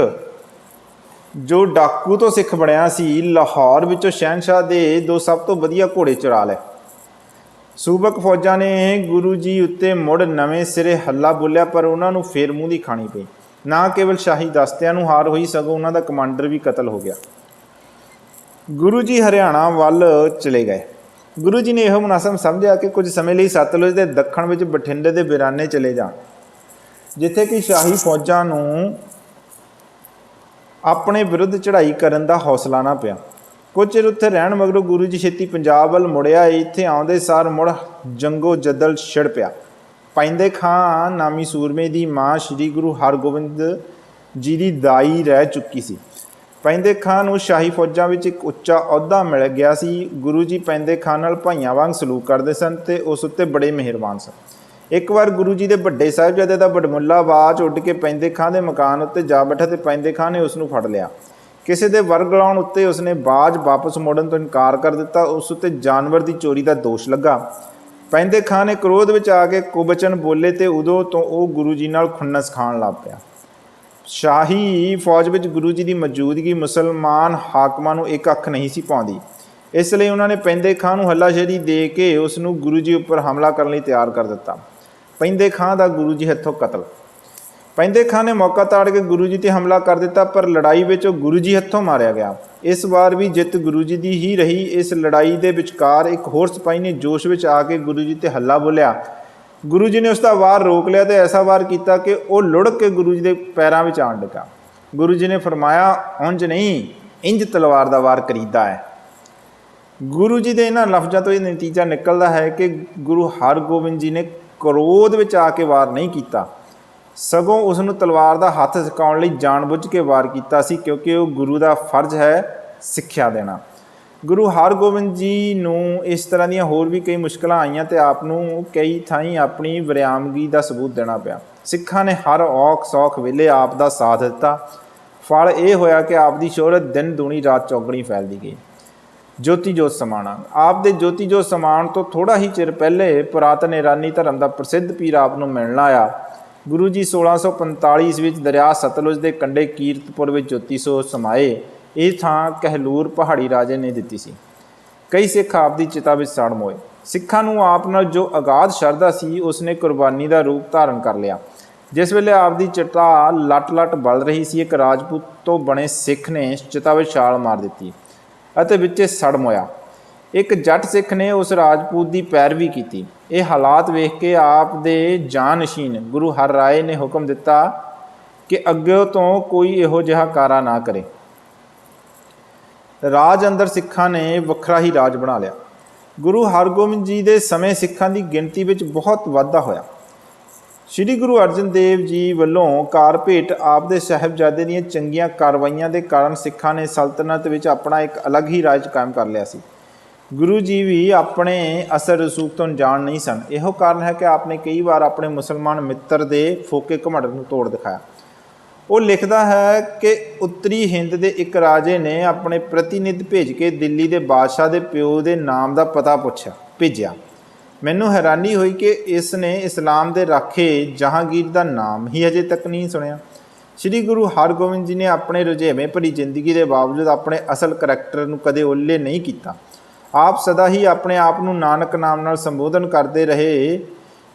ਜੋ ਡਾਕੂ ਤੋਂ ਸਿੱਖ ਬਣਿਆ ਸੀ, ਲਾਹੌਰ ਵਿੱਚੋਂ ਸ਼ਹਿਨਸ਼ਾਹ ਦੇ 2 ਸਭ ਤੋਂ ਵਧੀਆ ਘੋੜੇ ਚੁਰਾ ਲਏ। ਸੂਬਕ ਫੌਜਾਂ ਨੇ ਗੁਰੂ ਜੀ ਉੱਤੇ ਮੁੜ ਨਵੇਂ ਸਿਰੇ ਹੱਲਾ ਬੋਲਿਆ, ਪਰ ਉਹਨਾਂ ਨੂੰ ਫੇਰ ਮੂੰਹ ਦੀ ਖਾਣੀ ਪਈ। ਨਾ ਕੇਵਲ ਸ਼ਾਹੀ ਦਸਤਿਆਂ ਨੂੰ ਹਾਰ ਹੋਈ, ਸਗੋਂ ਉਹਨਾਂ ਦਾ ਕਮਾਂਡਰ ਵੀ ਕਤਲ ਹੋ ਗਿਆ। ਗੁਰੂ ਜੀ ਹਰਿਆਣਾ ਵੱਲ ਚਲੇ ਗਏ। ਗੁਰੂ ਜੀ ਨੇ ਇਹੋ ਮੁਨਾਸਬ ਸਮਝਿਆ ਕਿ ਕੁਝ ਸਮੇਂ ਲਈ ਸਤਲੁਜ ਦੇ ਦੱਖਣ ਵਿੱਚ ਬਠਿੰਡੇ ਦੇ ਬਿਰਾਨੇ ਚਲੇ ਜਾਣ, ਜਿੱਥੇ ਕਿ ਸ਼ਾਹੀ ਫੌਜਾਂ ਨੂੰ ਆਪਣੇ ਵਿਰੁੱਧ ਚੜ੍ਹਾਈ ਕਰਨ ਦਾ ਹੌਸਲਾ ਨਾ ਪਿਆ। ਕੁਝ ਚਿਰ ਉੱਥੇ ਰਹਿਣ ਮਗਰੋਂ ਗੁਰੂ ਜੀ ਛੇਤੀ ਪੰਜਾਬ ਵੱਲ ਮੁੜਿਆ। ਇੱਥੇ ਆਉਂਦੇ ਸਾਰ ਮੁੜ ਜੰਗੋ ਜਦਲ ਛਿੜ ਪਿਆ। ਪੈਂਦੇ ਖਾਂ ਨਾਮੀ ਸੂਰਮੇ ਦੀ ਮਾਂ ਸ਼੍ਰੀ ਗੁਰੂ ਹਰਗੋਬਿੰਦ ਜੀ ਦੀ ਦਾਈ ਰਹਿ ਚੁੱਕੀ ਸੀ। ਪੈਂਦੇ ਖਾਂ ਨੂੰ ਸ਼ਾਹੀ ਫੌਜਾਂ ਵਿੱਚ ਇੱਕ ਉੱਚਾ ਅਹੁਦਾ ਮਿਲ ਗਿਆ ਸੀ। ਗੁਰੂ ਜੀ ਪੈਂਦੇ ਖਾਂ ਨਾਲ ਭਾਈਆਂ ਵਾਂਗ ਸਲੂਕ ਕਰਦੇ ਸਨ ਅਤੇ ਉਸ ਉੱਤੇ ਬੜੇ ਮਿਹਰਬਾਨ ਸਨ। ਇੱਕ ਵਾਰ ਗੁਰੂ ਜੀ ਦੇ ਵੱਡੇ ਸਾਹਿਬਜ਼ਾਦੇ ਦਾ ਵਡਮੁੱਲਾ ਬਾਜ ਉੱਡ ਕੇ ਪੈਂਦੇ ਖਾਂ ਦੇ ਮਕਾਨ ਉੱਤੇ ਜਾ ਬੈਠਾ ਅਤੇ ਪੈਂਦੇ ਖਾਂ ਨੇ ਉਸ ਨੂੰ ਫੜ ਲਿਆ। ਕਿਸੇ ਦੇ ਵਰਗਲਾਉਣ ਉੱਤੇ ਉਸਨੇ ਬਾਜ ਵਾਪਸ ਮੋੜਨ ਤੋਂ ਇਨਕਾਰ ਕਰ ਦਿੱਤਾ। ਉਸ ਉੱਤੇ ਜਾਨਵਰ ਦੀ ਚੋਰੀ ਦਾ ਦੋਸ਼ ਲੱਗਾ। ਪੈਂਦੇ ਖਾਂ ਨੇ ਕ੍ਰੋਧ ਵਿੱਚ ਆ ਕੇ ਕੁਬਚਨ ਬੋਲੇ ਅਤੇ ਉਦੋਂ ਤੋਂ ਉਹ ਗੁਰੂ ਜੀ ਨਾਲ ਖੁੰਨਸ ਖਾਣ ਲੱਗ ਪਿਆ। ਸ਼ਾਹੀ ਫੌਜ ਵਿੱਚ ਗੁਰੂ ਜੀ ਦੀ ਮੌਜੂਦਗੀ ਮੁਸਲਮਾਨ ਹਾਕਮਾਂ ਨੂੰ ਇੱਕ ਅੱਖ ਨਹੀਂ ਸੀ ਪਾਉਂਦੀ। ਇਸ ਲਈ ਉਹਨਾਂ ਨੇ ਪੈਂਦੇ ਖਾਂ ਨੂੰ ਹੱਲਾਸ਼ੇਰੀ ਦੇ ਕੇ ਉਸ ਨੂੰ ਗੁਰੂ ਜੀ ਉੱਪਰ ਹਮਲਾ ਕਰਨ ਲਈ ਤਿਆਰ ਕਰ ਦਿੱਤਾ। ਪੈਂਦੇ ਖਾਂ ਦਾ ਗੁਰੂ ਜੀ ਹੱਥੋਂ ਕਤਲ। ਪੈਂਦੇ ਖਾਂ ਨੇ ਮੌਕਾ ਤਾੜ ਕੇ ਗੁਰੂ ਜੀ 'ਤੇ ਹਮਲਾ ਕਰ ਦਿੱਤਾ, ਪਰ ਲੜਾਈ ਵਿੱਚ ਉਹ ਗੁਰੂ ਜੀ ਹੱਥੋਂ ਮਾਰਿਆ ਗਿਆ। ਇਸ ਵਾਰ ਵੀ ਜਿੱਤ ਗੁਰੂ ਜੀ ਦੀ ਹੀ ਰਹੀ। ਇਸ ਲੜਾਈ ਦੇ ਵਿਚਕਾਰ ਇੱਕ ਹੋਰ ਸਿਪਾਹੀ ਨੇ ਜੋਸ਼ ਵਿੱਚ ਆ ਕੇ ਗੁਰੂ ਜੀ 'ਤੇ ਹੱਲਾ ਬੋਲਿਆ। ਗੁਰੂ ਜੀ ਨੇ ਉਸ ਦਾ ਵਾਰ ਰੋਕ ਲਿਆ ਅਤੇ ਐਸਾ ਵਾਰ ਕੀਤਾ ਕਿ ਉਹ ਲੁੜਕ ਕੇ ਗੁਰੂ ਜੀ ਦੇ ਪੈਰਾਂ ਵਿੱਚ ਆਣ ਡਿੱਗਾ। ਗੁਰੂ ਜੀ ਨੇ ਫਰਮਾਇਆ, ਉਂਝ ਨਹੀਂ, ਇੰਝ ਤਲਵਾਰ ਦਾ ਵਾਰ ਕਰੀਦਾ ਹੈ। ਗੁਰੂ ਜੀ ਦੇ ਇਹਨਾਂ ਲਫ਼ਜ਼ਾਂ ਤੋਂ ਇਹ ਨਤੀਜਾ ਨਿਕਲਦਾ ਹੈ ਕਿ ਗੁਰੂ ਹਰਗੋਬਿੰਦ ਜੀ ਨੇ ਕ੍ਰੋਧ ਵਿੱਚ ਆ ਕੇ ਵਾਰ ਨਹੀਂ ਕੀਤਾ, ਸਗੋਂ ਉਸ ਨੂੰ ਤਲਵਾਰ ਦਾ ਹੱਥ ਸਿਖਾਉਣ ਲਈ ਜਾਣ-ਬੁੱਝ ਕੇ ਵਾਰ ਕੀਤਾ ਸੀ, ਕਿਉਂਕਿ ਉਹ ਗੁਰੂ ਦਾ ਫਰਜ਼ ਹੈ ਸਿੱਖਿਆ ਦੇਣਾ। ਗੁਰੂ ਹਰਗੋਬਿੰਦ ਜੀ ਨੂੰ ਇਸ ਤਰ੍ਹਾਂ ਦੀਆਂ ਹੋਰ ਵੀ ਕਈ ਮੁਸ਼ਕਲਾਂ ਆਈਆਂ ਅਤੇ ਆਪ ਨੂੰ ਕਈ ਥਾਈਂ ਆਪਣੀ ਵਿਰਾਮਗੀ ਦਾ ਸਬੂਤ ਦੇਣਾ ਪਿਆ। ਸਿੱਖਾਂ ਨੇ ਹਰ ਔਖ ਸੌਖ ਵੇਲੇ ਆਪ ਦਾ ਸਾਥ ਦਿੱਤਾ। ਫਲ ਇਹ ਹੋਇਆ ਕਿ ਆਪ ਦੀ ਸ਼ੋਹਰਤ ਦਿਨ ਦੂਣੀ ਰਾਤ ਚੌਗਣੀ ਫੈਲਦੀ ਗਈ। ਜੋਤੀ ਜੋਤ ਸਮਾਣਾ। ਆਪ ਦੇ ਜੋਤੀ ਜੋਤ ਸਮਾਉਣ ਤੋਂ ਥੋੜ੍ਹਾ ਹੀ ਚਿਰ ਪਹਿਲੇ ਪੁਰਾਤਨ ਈਰਾਨੀ ਧਰਮ ਦਾ ਪ੍ਰਸਿੱਧ ਪੀਰ ਆਪ ਨੂੰ ਮਿਲਣ ਆਇਆ। ਗੁਰੂ ਜੀ 1645 ਈਸਵੀ ਵਿੱਚ ਦਰਿਆ ਸਤਲੁਜ ਦੇ ਕੰਢੇ ਕੀਰਤਪੁਰ ਵਿੱਚ ਜੋਤੀ ਸਰੋਵਰ ਸਮਾਏ। ਇਹ ਥਾਂ ਕਹਿਲੂਰ ਪਹਾੜੀ ਰਾਜੇ ਨੇ ਦਿੱਤੀ ਸੀ। ਕਈ ਸਿੱਖ ਆਪ ਦੀ ਚਿਤਾ ਵਿੱਚ ਸੜ ਮੋਏ। ਸਿੱਖਾਂ ਨੂੰ ਆਪ ਨਾਲ ਜੋ ਅਗਾਧ ਸ਼ਰਧਾ ਸੀ, ਉਸਨੇ ਕੁਰਬਾਨੀ ਦਾ ਰੂਪ ਧਾਰਨ ਕਰ ਲਿਆ। ਜਿਸ ਵੇਲੇ ਆਪ ਦੀ ਚਿਤਾ ਲੱਟ-ਲੱਟ ਬਲ ਰਹੀ ਸੀ, ਇੱਕ ਰਾਜਪੂਤ ਤੋਂ ਬਣੇ ਸਿੱਖ ਨੇ ਚਿਤਾ ਵਿੱਚ ਛਾਲ ਮਾਰ ਦਿੱਤੀ ਅਤੇ ਵਿੱਚੇ ਸੜ ਮੋਇਆ। ਇੱਕ ਜੱਟ ਸਿੱਖ ਨੇ ਉਸ ਰਾਜਪੂਤ ਦੀ ਪੈਰਵੀ ਕੀਤੀ। ਇਹ ਹਾਲਾਤ ਵੇਖ ਕੇ ਆਪ ਦੇ ਜਾਨਸ਼ੀਨ ਗੁਰੂ ਹਰ ਰਾਏ ਨੇ ਹੁਕਮ ਦਿੱਤਾ ਕਿ ਅੱਗੇ ਤੋਂ ਕੋਈ ਇਹੋ ਜਿਹਾ ਕਾਰਾ ਨਾ ਕਰੇ। ਰਾਜ ਅੰਦਰ ਸਿੱਖਾਂ ਨੇ ਵੱਖਰਾ ਹੀ ਰਾਜ ਬਣਾ ਲਿਆ। ਗੁਰੂ ਹਰਗੋਬਿੰਦ ਜੀ ਦੇ ਸਮੇਂ ਸਿੱਖਾਂ ਦੀ ਗਿਣਤੀ ਵਿੱਚ ਬਹੁਤ ਵਾਧਾ ਹੋਇਆ। ਸ਼੍ਰੀ ਗੁਰੂ ਅਰਜਨ ਦੇਵ ਜੀ ਵੱਲੋਂ ਕਾਰ ਭੇਟ ਆਪ ਦੇ ਸਾਹਿਬਜ਼ਾਦੇ ਦੀਆਂ ਚੰਗੀਆਂ ਕਾਰਵਾਈਆਂ ਦੇ ਕਾਰਨ ਸਿੱਖਾਂ ਨੇ ਸਲਤਨਤ ਵਿੱਚ ਆਪਣਾ ਇੱਕ ਅਲੱਗ ਹੀ ਰਾਜ ਕਾਇਮ ਕਰ ਲਿਆ ਸੀ। ਗੁਰੂ ਜੀ ਵੀ ਆਪਣੇ ਅਸਰ ਰਸੂਖ ਤੋਂ ਅਣਜਾਣ ਨਹੀਂ ਸਨ। ਇਹੋ ਕਾਰਨ ਹੈ ਕਿ ਆਪ ਨੇ ਕਈ ਵਾਰ ਆਪਣੇ ਮੁਸਲਮਾਨ ਮਿੱਤਰ ਦੇ ਫੋਕੇ ਘਮੰਡ ਨੂੰ ਤੋੜ ਦਿਖਾਇਆ। ਉਹ ਲਿਖਦਾ ਹੈ ਕਿ ਉੱਤਰੀ ਹਿੰਦ ਦੇ ਇੱਕ ਰਾਜੇ ਨੇ ਆਪਣੇ ਪ੍ਰਤੀਨਿਧ ਭੇਜ ਕੇ ਦਿੱਲੀ ਦੇ ਬਾਦਸ਼ਾਹ ਦੇ ਪਿਓ ਦੇ ਨਾਮ ਦਾ ਪਤਾ ਭੇਜਿਆ। ਮੈਨੂੰ ਹੈਰਾਨੀ ਹੋਈ ਕਿ ਇਸ ਨੇ ਇਸਲਾਮ ਦੇ ਰਾਖੇ ਜਹਾਂਗੀਰ ਦਾ ਨਾਮ ਹੀ ਅਜੇ ਤੱਕ ਨਹੀਂ ਸੁਣਿਆ। ਸ਼੍ਰੀ ਗੁਰੂ ਹਰਗੋਬਿੰਦ ਜੀ ਨੇ ਆਪਣੇ ਰੁਝੇਵੇਂ ਭਰੀ ਜ਼ਿੰਦਗੀ ਦੇ ਬਾਵਜੂਦ ਆਪਣੇ ਅਸਲ ਕਰੈਕਟਰ ਨੂੰ ਕਦੇ ਓਹਲੇ ਨਹੀਂ ਕੀਤਾ। ਆਪ ਸਦਾ ਹੀ ਆਪਣੇ ਆਪ ਨੂੰ ਨਾਨਕ ਨਾਮ ਨਾਲ ਸੰਬੋਧਨ ਕਰਦੇ ਰਹੇ,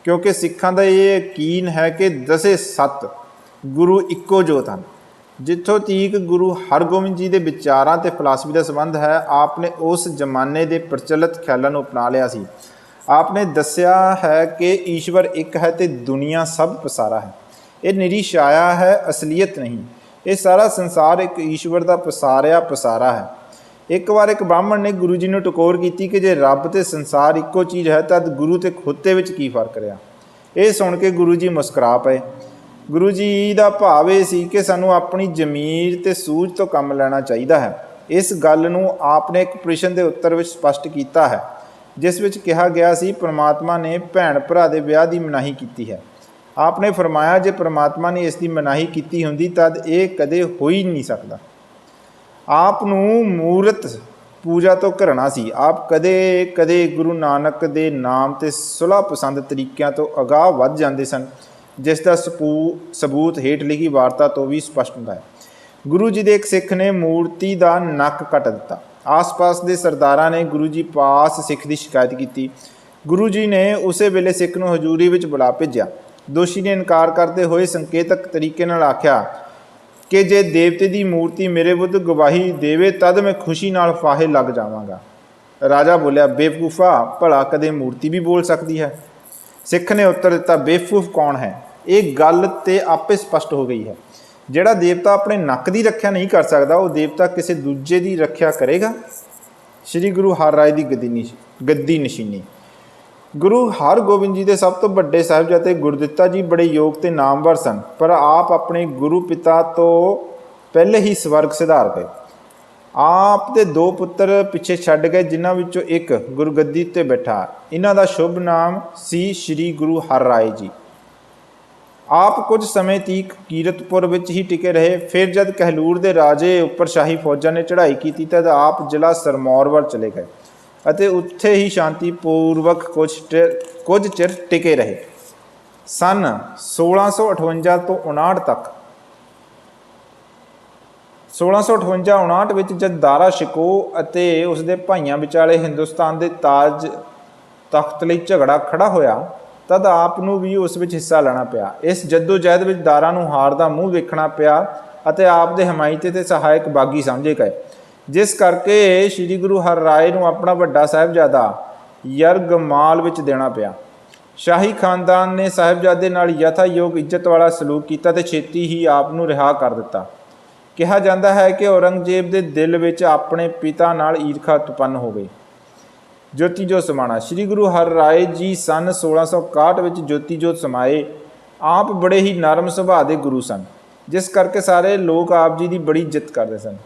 ਕਿਉਂਕਿ ਸਿੱਖਾਂ ਦਾ ਇਹ ਯਕੀਨ ਹੈ ਕਿ ਦਸੇ ਸੱਤ ਗੁਰੂ ਇੱਕੋ ਜੋਤ ਹਨ। ਜਿੱਥੋਂ ਤੀਕ ਗੁਰੂ ਹਰਗੋਬਿੰਦ ਜੀ ਦੇ ਵਿਚਾਰਾਂ ਅਤੇ ਫਿਲਾਸਫੀ ਦਾ ਸੰਬੰਧ ਹੈ, ਆਪ ਨੇ ਉਸ ਜ਼ਮਾਨੇ ਦੇ ਪ੍ਰਚਲਿਤ ਖਿਆਲਾਂ ਨੂੰ ਅਪਣਾ ਲਿਆ ਸੀ। ਆਪ ਨੇ ਦੱਸਿਆ ਹੈ ਕਿ ਈਸ਼ਵਰ ਇੱਕ ਹੈ ਅਤੇ ਦੁਨੀਆ ਸਭ ਪਸਾਰਾ ਹੈ। ਇਹ ਨਿਰੀ ਛਾਇਆ ਹੈ, ਅਸਲੀਅਤ ਨਹੀਂ। ਇਹ ਸਾਰਾ ਸੰਸਾਰ ਇੱਕ ਈਸ਼ਵਰ ਦਾ ਪਸਾਰਾ ਹੈ। ਇੱਕ ਵਾਰ ਇੱਕ ਬ੍ਰਾਹਮਣ ਨੇ ਗੁਰੂ ਜੀ ਨੂੰ ਟਕੋਰ ਕੀਤੀ ਕਿ ਜੇ ਰੱਬ ਅਤੇ ਸੰਸਾਰ ਇੱਕੋ ਚੀਜ਼ ਹੈ ਤਾਂ ਗੁਰੂ ਅਤੇ ਖੁੱਤੇ ਵਿੱਚ ਕੀ ਫਰਕ ਰਿਹਾ। ਇਹ ਸੁਣ ਕੇ ਗੁਰੂ ਜੀ ਮੁਸਕਰਾ ਪਏ। ਗੁਰੂ ਜੀ ਦਾ ਭਾਵ ਇਹ ਸੀ ਕਿ ਸਾਨੂੰ ਆਪਣੀ ਜ਼ਮੀਰ ਅਤੇ ਸੂਝ ਤੋਂ ਕੰਮ ਲੈਣਾ ਚਾਹੀਦਾ ਹੈ। ਇਸ ਗੱਲ ਨੂੰ ਆਪ ਨੇ ਇੱਕ ਪ੍ਰਸ਼ਨ ਦੇ ਉੱਤਰ ਵਿੱਚ ਸਪਸ਼ਟ ਕੀਤਾ ਹੈ, ਜਿਸ ਵਿੱਚ ਕਿਹਾ ਗਿਆ ਸੀ ਪਰਮਾਤਮਾ ਨੇ ਭੈਣ ਭਰਾ ਦੇ ਵਿਆਹ ਦੀ ਮਨਾਹੀ ਕੀਤੀ ਹੈ। ਆਪ ਨੇ ਫਰਮਾਇਆ, ਜੇ ਪਰਮਾਤਮਾ ਨੇ ਇਸ ਦੀ ਮਨਾਹੀ ਕੀਤੀ ਹੁੰਦੀ ਤਦ ਇਹ ਕਦੇ ਹੋ ਹੀ ਨਹੀਂ ਸਕਦਾ। ਆਪ ਨੂੰ ਮੂਰਤ ਪੂਜਾ ਤੋਂ ਘਿਰਣਾ ਸੀ। ਆਪ ਕਦੇ ਕਦੇ ਗੁਰੂ ਨਾਨਕ ਦੇ ਨਾਮ ਤੇ ਸੁਲ੍ਹਾ ਪਸੰਦ ਤਰੀਕਿਆਂ ਤੋਂ ਅਗਾਹ ਵੱਧ ਜਾਂਦੇ ਸਨ, ਜਿਸ ਦਾ ਸਬੂਤ ਹੇਠ ਲਿਖੀ ਵਾਰਤਾ ਤੋਂ ਵੀ ਸਪਸ਼ਟ ਹੁੰਦਾ ਹੈ। ਗੁਰੂ ਜੀ ਦੇ ਇੱਕ ਸਿੱਖ ਨੇ ਮੂਰਤੀ ਦਾ ਨੱਕ ਕੱਟ ਦਿੱਤਾ। ਆਸ-ਪਾਸ ਦੇ ਸਰਦਾਰਾਂ ਨੇ ਗੁਰੂ ਜੀ ਪਾਸ ਸਿੱਖ ਦੀ ਸ਼ਿਕਾਇਤ ਕੀਤੀ। ਗੁਰੂ ਜੀ ਨੇ ਉਸੇ ਵੇਲੇ ਸਿੱਖ ਨੂੰ ਹਜ਼ੂਰੀ ਵਿੱਚ ਬੁਲਾ ਭੇਜਿਆ। ਦੋਸ਼ੀ ਨੇ ਇਨਕਾਰ ਕਰਦੇ ਹੋਏ ਸੰਕੇਤਕ ਤਰੀਕੇ ਨਾਲ ਆਖਿਆ ਕਿ ਜੇ ਦੇਵਤੇ ਦੀ ਮੂਰਤੀ ਮੇਰੇ ਵਿਰੁੱਧ ਗਵਾਹੀ ਦੇਵੇ ਤਦ ਮੈਂ ਖੁਸ਼ੀ ਨਾਲ ਫਾਹੇ ਲੱਗ ਜਾਵਾਂਗਾ। ਰਾਜਾ ਬੋਲਿਆ, ਬੇਵਕੂਫਾ, ਭਲਾ ਕਦੇ ਮੂਰਤੀ ਵੀ ਬੋਲ ਸਕਦੀ ਹੈ? ਸਿੱਖ ਨੇ ਉੱਤਰ ਦਿੱਤਾ, ਬੇਵਕੂਫ ਕੌਣ ਹੈ? ਇਹ ਗੱਲ ਤੇ ਆਪੇ ਸਪਸ਼ਟ ਹੋ ਗਈ ਹੈ। ਜਿਹੜਾ ਦੇਵਤਾ ਆਪਣੇ ਨੱਕ ਦੀ ਰੱਖਿਆ ਨਹੀਂ ਕਰ ਸਕਦਾ, ਉਹ ਦੇਵਤਾ ਕਿਸੇ ਦੂਜੇ ਦੀ ਰੱਖਿਆ ਕਰੇਗਾ? ਸ੍ਰੀ ਗੁਰੂ ਹਰਿਰਾਏ ਦੀ ਗੱਦੀ ਨਸ਼ੀਨੀ। ਗੁਰੂ ਹਰਗੋਬਿੰਦ ਜੀ ਦੇ ਸਭ ਤੋਂ ਵੱਡੇ ਸਾਹਿਬਜ਼ਾਦੇ ਗੁਰਦਿੱਤਾ ਜੀ ਬੜੇ ਯੋਗ ਤੇ ਨਾਮਵਰ ਸਨ, ਪਰ ਆਪ ਆਪਣੇ ਗੁਰੂ ਪਿਤਾ ਤੋਂ ਪਹਿਲੇ ਹੀ ਸਵਰਗ ਸਿਧਾਰ ਗਏ। ਆਪ ਦੇ 2 ਪੁੱਤਰ ਪਿੱਛੇ ਛੱਡ ਗਏ, ਜਿਨ੍ਹਾਂ ਵਿੱਚੋਂ ਇੱਕ ਗੁਰਗੱਦੀ ਉੱਤੇ ਬੈਠਾ। ਇਹਨਾਂ ਦਾ ਸ਼ੁਭ ਨਾਮ ਸੀ ਸ੍ਰੀ ਗੁਰੂ ਹਰਿਰਾਏ ਜੀ। ਆਪ ਕੁਝ ਸਮੇਂ ਤੀਕ ਕੀਰਤਪੁਰ ਵਿੱਚ ਹੀ ਟਿਕੇ ਰਹੇ। ਫਿਰ ਜਦ ਕਹਿਲੂਰ ਦੇ ਰਾਜੇ ਉੱਪਰ ਸ਼ਾਹੀ ਫੌਜਾਂ ਨੇ ਚੜ੍ਹਾਈ ਕੀਤੀ ਤਦ ਆਪ ਜ਼ਿਲ੍ਹਾ ਸਿਰਮੌਰ ਵੱਲ ਚਲੇ ਗਏ ਅਤੇ ਉੱਥੇ ਹੀ ਸ਼ਾਂਤੀਪੂਰਵਕ ਕੁਝ ਚਿਰ ਟਿਕੇ ਰਹੇ। ਸਨ 1658 ਤੋਂ 59 ਤੱਕ 1658-59 ਵਿੱਚ ਜਦ ਦਾਰਾ ਸ਼ਿਕੋਹ ਅਤੇ ਉਸਦੇ ਭਾਈਆਂ ਵਿਚਾਲੇ ਹਿੰਦੁਸਤਾਨ ਦੇ ਤਾਜ ਤਖਤ ਲਈ ਝਗੜਾ ਖੜਾ ਹੋਇਆ ਤਦ ਆਪ ਨੂੰ ਵੀ ਉਸ ਵਿੱਚ ਹਿੱਸਾ ਲੈਣਾ ਪਿਆ। ਇਸ ਜੱਦੋ-ਜਹਿਦ ਵਿੱਚ ਦਾਰਾ ਨੂੰ ਹਾਰ ਦਾ ਮੂੰਹ ਵੇਖਣਾ ਪਿਆ ਅਤੇ ਆਪ ਦੇ ਹਮਾਇਤੀ ਤੇ ਸਹਾਇਕ ਬਾਗੀ ਸਮਝੇ ਗਏ, ਜਿਸ ਕਰਕੇ ਸ੍ਰੀ ਗੁਰੂ ਹਰਿਰਾਏ ਨੂੰ ਆਪਣਾ ਵੱਡਾ ਸਾਹਿਬਜ਼ਾਦਾ ਯਰਗਮਾਲ ਵਿੱਚ ਦੇਣਾ ਪਿਆ। ਸ਼ਾਹੀ ਖਾਨਦਾਨ ਨੇ ਸਾਹਿਬਜ਼ਾਦੇ ਨਾਲ ਯਥਾਯੋਗ ਇੱਜ਼ਤ ਵਾਲਾ ਸਲੂਕ ਕੀਤਾ ਤੇ ਛੇਤੀ ਹੀ ਆਪ ਨੂੰ ਰਿਹਾ ਕਰ ਦਿੱਤਾ। ਕਿਹਾ ਜਾਂਦਾ ਹੈ ਕਿ ਔਰੰਗਜ਼ੇਬ ਦੇ ਦਿਲ ਵਿੱਚ ਆਪਣੇ ਪਿਤਾ ਨਾਲ ਈਰਖਾ ਉਤਪੰਨ ਹੋ ਗਈ। ਜੋਤੀ ਜੋਤ ਸਮਾਣਾ। ਸ੍ਰੀ ਗੁਰੂ ਹਰਿਰਾਏ ਜੀ ਸਨ 1661 ਵਿੱਚ ਜੋਤੀ ਜੋਤ ਸਮਾਏ। ਆਪ ਬੜੇ ਹੀ ਨਰਮ ਸੁਭਾਅ ਦੇ ਗੁਰੂ ਸਨ, ਜਿਸ ਕਰਕੇ ਸਾਰੇ ਲੋਕ ਆਪ ਜੀ ਦੀ ਬੜੀ ਇੱਜ਼ਤ ਕਰਦੇ ਸਨ।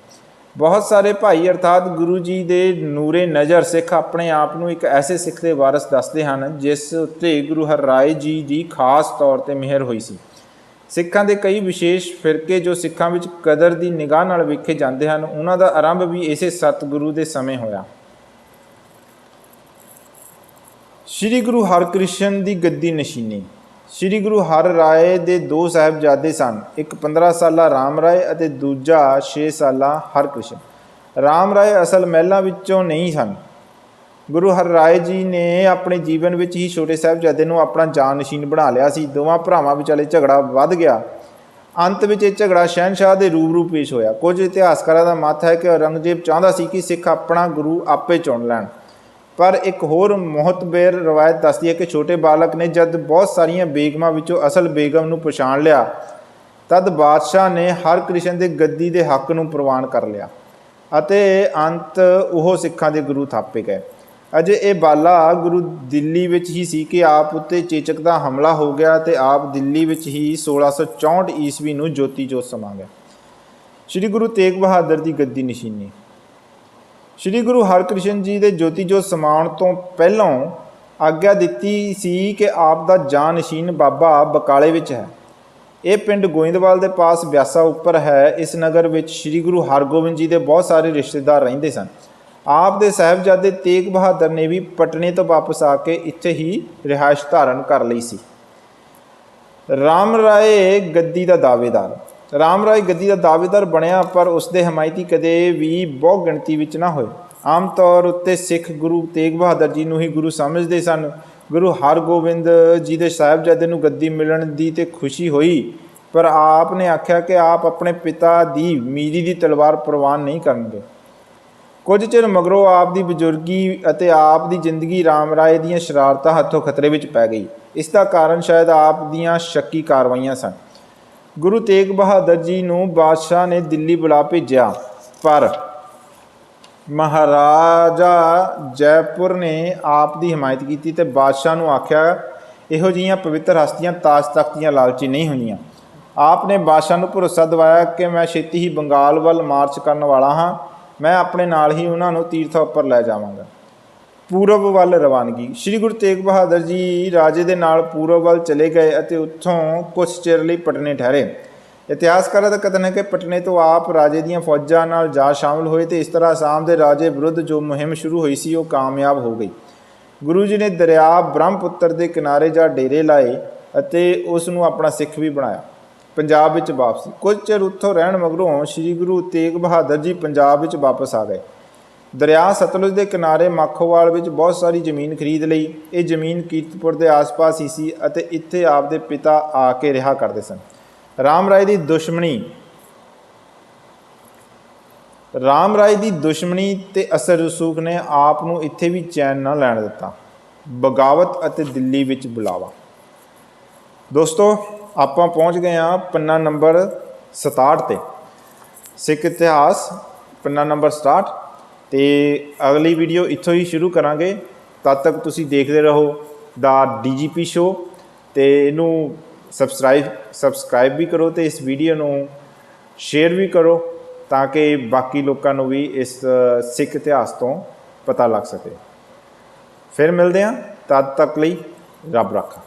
ਬਹੁਤ ਸਾਰੇ ਭਾਈ ਅਰਥਾਤ ਗੁਰੂ ਜੀ ਦੇ ਨੂਰੇ ਨਜ਼ਰ ਸਿੱਖ ਆਪਣੇ ਆਪ ਨੂੰ ਇੱਕ ਐਸੇ ਸਿੱਖ ਦੇ ਵਾਰਸ ਦੱਸਦੇ ਹਨ ਜਿਸ ਉੱਤੇ ਗੁਰੂ ਹਰਿਰਾਏ ਜੀ ਦੀ ਖਾਸ ਤੌਰ 'ਤੇ ਮਿਹਰ ਹੋਈ ਸੀ। ਸਿੱਖਾਂ ਦੇ ਕਈ ਵਿਸ਼ੇਸ਼ ਫਿਰਕੇ ਜੋ ਸਿੱਖਾਂ ਵਿੱਚ ਕਦਰ ਦੀ ਨਿਗਾਹ ਨਾਲ ਵੇਖੇ ਜਾਂਦੇ ਹਨ, ਉਹਨਾਂ ਦਾ ਆਰੰਭ ਵੀ ਇਸੇ ਸਤਿਗੁਰੂ ਦੇ ਸਮੇਂ ਹੋਇਆ। ਸ੍ਰੀ ਗੁਰੂ ਹਰਕ੍ਰਿਸ਼ਨ ਦੀ ਗੱਦੀ ਨਸ਼ੀਨੀ। ਸ੍ਰੀ ਗੁਰੂ ਹਰਿਰਾਏ ਦੇ 2 ਸਾਹਿਬਜ਼ਾਦੇ ਸਨ, ਇੱਕ 15 ਸਾਲਾ ਰਾਮ ਰਾਏ ਅਤੇ ਦੂਜਾ 6 ਸਾਲਾ ਹਰਕ੍ਰਿਸ਼ਨ। ਰਾਮ ਰਾਏ ਅਸਲ ਮਹਿਲਾਂ ਵਿੱਚੋਂ ਨਹੀਂ ਸਨ। ਗੁਰੂ ਹਰਿਰਾਏ ਜੀ ਨੇ ਆਪਣੇ ਜੀਵਨ ਵਿੱਚ ਹੀ ਛੋਟੇ ਸਾਹਿਬਜ਼ਾਦੇ ਨੂੰ ਆਪਣਾ ਜਾਨਸ਼ੀਨ ਬਣਾ ਲਿਆ ਸੀ। ਦੋਵਾਂ ਭਰਾਵਾਂ ਵਿਚਾਲੇ ਝਗੜਾ ਵੱਧ ਗਿਆ। ਅੰਤ ਵਿੱਚ ਇਹ ਝਗੜਾ ਸ਼ਹਿਨਸ਼ਾਹ ਦੇ ਰੂਬਰੂ ਪੇਸ਼ ਹੋਇਆ। ਕੁਝ ਇਤਿਹਾਸਕਾਰਾਂ ਦਾ ਮੱਤ ਹੈ ਕਿ ਔਰੰਗਜ਼ੇਬ ਚਾਹੁੰਦਾ ਸੀ ਕਿ ਸਿੱਖ ਆਪਣਾ ਗੁਰੂ ਆਪੇ ਚੁਣ ਲੈਣ, ਪਰ ਇੱਕ ਹੋਰ ਮੁਹਤਬਰ ਰਵਾਇਤ ਦੱਸਦੀ ਹੈ ਕਿ ਛੋਟੇ ਬਾਲਕ ਨੇ ਜਦ ਬਹੁਤ ਸਾਰੀਆਂ ਬੇਗਮਾਂ ਵਿੱਚੋਂ ਅਸਲ ਬੇਗਮ ਨੂੰ ਪਛਾਣ ਲਿਆ ਤਦ ਬਾਦਸ਼ਾਹ ਨੇ ਹਰਕ੍ਰਿਸ਼ਨ ਦੇ ਗੱਦੀ ਦੇ ਹੱਕ ਨੂੰ ਪ੍ਰਵਾਨ ਕਰ ਲਿਆ ਅਤੇ ਅੰਤ ਉਹ ਸਿੱਖਾਂ ਦੇ ਗੁਰੂ ਥਾਪੇ ਗਏ। ਅਜੇ ਇਹ ਬਾਲਾ ਗੁਰੂ ਦਿੱਲੀ ਵਿੱਚ ਹੀ ਸੀ ਕਿ ਆਪ ਉੱਤੇ ਚੇਚਕ ਦਾ ਹਮਲਾ ਹੋ ਗਿਆ ਅਤੇ ਆਪ ਦਿੱਲੀ ਵਿੱਚ ਹੀ 1664 ਈਸਵੀ ਨੂੰ ਜੋਤੀ ਜੋਤ ਸਮਾ ਗਿਆ। ਸ੍ਰੀ ਗੁਰੂ ਤੇਗ ਬਹਾਦਰ ਦੀ ਗੱਦੀ ਨਸ਼ੀਨੀ। ਸ੍ਰੀ ਗੁਰੂ ਹਰਕ੍ਰਿਸ਼ਨ ਜੀ ਦੇ ਜੋਤੀ ਜੋਤ ਸਮਾਉਣ ਤੋਂ ਪਹਿਲਾਂ ਆਗਿਆ ਦਿੱਤੀ ਸੀ ਕਿ ਆਪ ਦਾ ਜਾਨਸ਼ੀਨ ਬਾਬਾ ਬਕਾਲੇ ਵਿੱਚ ਹੈ। ਇਹ ਪਿੰਡ ਗੋਇੰਦਵਾਲ ਦੇ ਪਾਸ ਬਿਆਸਾ ਉੱਪਰ ਹੈ। ਇਸ ਨਗਰ ਵਿੱਚ ਸ੍ਰੀ ਗੁਰੂ ਹਰਗੋਬਿੰਦ ਜੀ ਦੇ ਬਹੁਤ ਸਾਰੇ ਰਿਸ਼ਤੇਦਾਰ ਰਹਿੰਦੇ ਸਨ। ਆਪ ਦੇ ਸਾਹਿਬਜ਼ਾਦੇ ਤੇਗ ਬਹਾਦਰ ਨੇ ਵੀ ਪਟਨੇ ਤੋਂ ਵਾਪਸ ਆ ਕੇ ਇੱਥੇ ਹੀ ਰਿਹਾਇਸ਼ ਧਾਰਨ ਕਰ ਲਈ ਸੀ। ਰਾਮ ਰਾਏ ਗੱਦੀ ਦਾ ਦਾਅਵੇਦਾਰ। ਰਾਮ ਰਾਏ ਗੱਦੀ ਦਾ ਦਾਅਵੇਦਾਰ ਬਣਿਆ, ਪਰ ਉਸਦੇ ਹਮਾਇਤੀ ਕਦੇ ਵੀ ਬਹੁ ਗਿਣਤੀ ਵਿੱਚ ਨਾ ਹੋਏ। ਆਮ ਤੌਰ ਉੱਤੇ ਸਿੱਖ ਗੁਰੂ ਤੇਗ ਬਹਾਦਰ ਜੀ ਨੂੰ ਹੀ ਗੁਰੂ ਸਮਝਦੇ ਸਨ। ਗੁਰੂ ਹਰਗੋਬਿੰਦ ਜੀ ਦੇ ਸਾਹਿਬਜ਼ਾਦੇ ਨੂੰ ਗੱਦੀ ਮਿਲਣ ਦੀ ਤੇ ਖੁਸ਼ੀ ਹੋਈ, ਪਰ ਆਪ ਨੇ ਆਖਿਆ ਕਿ ਆਪ ਆਪਣੇ ਪਿਤਾ ਦੀ ਮੀਰੀ ਦੀ ਤਲਵਾਰ ਪ੍ਰਵਾਨ ਨਹੀਂ ਕਰਨਗੇ। ਕੁਝ ਚਿਰ ਮਗਰੋਂ ਆਪ ਦੀ ਬਜ਼ੁਰਗੀ ਅਤੇ ਆਪ ਦੀ ਜ਼ਿੰਦਗੀ ਰਾਮ ਰਾਏ ਦੀਆਂ ਸ਼ਰਾਰਤਾਂ ਹੱਥੋਂ ਖਤਰੇ ਵਿੱਚ ਪੈ ਗਈ। ਇਸ ਦਾ ਕਾਰਨ ਸ਼ਾਇਦ ਆਪ ਦੀਆਂ ਸ਼ੱਕੀ ਕਾਰਵਾਈਆਂ ਸਨ। ਗੁਰੂ ਤੇਗ ਬਹਾਦਰ ਜੀ ਨੂੰ ਬਾਦਸ਼ਾਹ ਨੇ ਦਿੱਲੀ ਬੁਲਾ ਭੇਜਿਆ, ਪਰ ਮਹਾਰਾਜਾ ਜੈਪੁਰ ਨੇ ਆਪ ਦੀ ਹਮਾਇਤ ਕੀਤੀ ਅਤੇ ਬਾਦਸ਼ਾਹ ਨੂੰ ਆਖਿਆ ਇਹੋ ਜਿਹੀਆਂ ਪਵਿੱਤਰ ਹਸਤੀਆਂ ਤਾਜ ਤਖਤ ਦੀਆਂ ਲਾਲਚੀ ਨਹੀਂ ਹੁੰਦੀਆਂ। ਆਪ ਨੇ ਬਾਦਸ਼ਾਹ ਨੂੰ ਭਰੋਸਾ ਦਿਵਾਇਆ ਕਿ ਮੈਂ ਛੇਤੀ ਹੀ ਬੰਗਾਲ ਵੱਲ ਮਾਰਚ ਕਰਨ ਵਾਲਾ ਹਾਂ। ਮੈਂ ਆਪਣੇ ਨਾਲ ਹੀ ਉਹਨਾਂ ਨੂੰ ਤੀਰਥਾਂ ਉੱਪਰ ਲੈ ਜਾਵਾਂਗਾ। ਪੂਰਬ ਵੱਲ ਰਵਾਨਗੀ। ਸ੍ਰੀ ਗੁਰੂ ਤੇਗ ਬਹਾਦਰ ਜੀ ਰਾਜੇ ਦੇ ਨਾਲ ਪੂਰਬ ਵੱਲ ਚਲੇ ਗਏ ਅਤੇ ਉੱਥੋਂ ਕੁਝ ਚਿਰ ਲਈ ਪਟਨੇ ਠਹਿਰੇ। ਇਤਿਹਾਸਕਾਰਾਂ ਦਾ ਕਥਨ ਹੈ ਕਿ ਪਟਨੇ ਤੋਂ ਆਪ ਰਾਜੇ ਦੀਆਂ ਫੌਜਾਂ ਨਾਲ ਜਾ ਸ਼ਾਮਲ ਹੋਏ ਅਤੇ ਇਸ ਤਰ੍ਹਾਂ ਅਸਾਮ ਦੇ ਰਾਜੇ ਵਿਰੁੱਧ ਜੋ ਮੁਹਿੰਮ ਸ਼ੁਰੂ ਹੋਈ ਸੀ ਉਹ ਕਾਮਯਾਬ ਹੋ ਗਈ। ਗੁਰੂ ਜੀ ਨੇ ਦਰਿਆ ਬ੍ਰਹਮਪੁੱਤਰ ਦੇ ਕਿਨਾਰੇ ਜਾ ਡੇਰੇ ਲਾਏ ਅਤੇ ਉਸ ਨੂੰ ਆਪਣਾ ਸਿੱਖ ਵੀ ਬਣਾਇਆ। ਪੰਜਾਬ ਵਿੱਚ ਵਾਪਸੀ। ਕੁਝ ਚਿਰ ਉੱਥੋਂ ਰਹਿਣ ਮਗਰੋਂ ਸ੍ਰੀ ਗੁਰੂ ਤੇਗ ਬਹਾਦਰ ਜੀ ਪੰਜਾਬ ਵਿੱਚ ਵਾਪਸ ਆ ਗਏ। ਦਰਿਆ ਸਤਲੁਜ ਦੇ ਕਿਨਾਰੇ ਮਾਖੋਵਾਲ ਵਿੱਚ ਬਹੁਤ ਸਾਰੀ ਜ਼ਮੀਨ ਖਰੀਦ ਲਈ। ਇਹ ਜ਼ਮੀਨ ਕੀਰਤਪੁਰ ਦੇ ਆਸ-ਪਾਸ ਹੀ ਸੀ ਅਤੇ ਇੱਥੇ ਆਪ ਦੇ ਪਿਤਾ ਆ ਕੇ ਰਿਹਾ ਕਰਦੇ ਸਨ। ਰਾਮ ਰਾਏ ਦੀ ਦੁਸ਼ਮਣੀ ਤੇ ਅਸਰ ਰਸੂਖ ਨੇ ਆਪ ਨੂੰ ਇੱਥੇ ਵੀ ਚੈਨ ਨਾ ਲੈਣ ਦਿੱਤਾ। ਬਗਾਵਤ ਅਤੇ ਦਿੱਲੀ ਵਿੱਚ ਬੁਲਾਵਾ। ਦੋਸਤੋ ਆਪਾਂ ਪਹੁੰਚ ਗਏ ਹਾਂ ਪੰਨਾ ਨੰਬਰ 67 ਤੇ। ਸਿੱਖ ਇਤਿਹਾਸ ਪੰਨਾ ਨੰਬਰ 67 ਤੇ ਅਗਲੀ ਵੀਡੀਓ ਇੱਥੋਂ ਹੀ ਸ਼ੁਰੂ ਕਰਾਂਗੇ। ਤਦ ਤੱਕ ਤੁਸੀਂ ਦੇਖਦੇ ਰਹੋ ਦਾ DGP ਸ਼ੋ ਤੇ ਇਹਨੂੰ ਸਬਸਕ੍ਰਾਈਬ ਵੀ ਕਰੋ ਤੇ ਇਸ ਵੀਡੀਓ ਨੂੰ ਸ਼ੇਅਰ ਵੀ ਕਰੋ ਤਾਂ ਕਿ ਬਾਕੀ ਲੋਕਾਂ ਨੂੰ ਵੀ ਇਸ ਸਿੱਖ ਇਤਿਹਾਸ ਤੋਂ ਪਤਾ ਲੱਗ ਸਕੇ। ਫਿਰ ਮਿਲਦੇ ਹਾਂ, ਤਦ ਤੱਕ ਲਈ ਰੱਬ ਰਾਖਾ।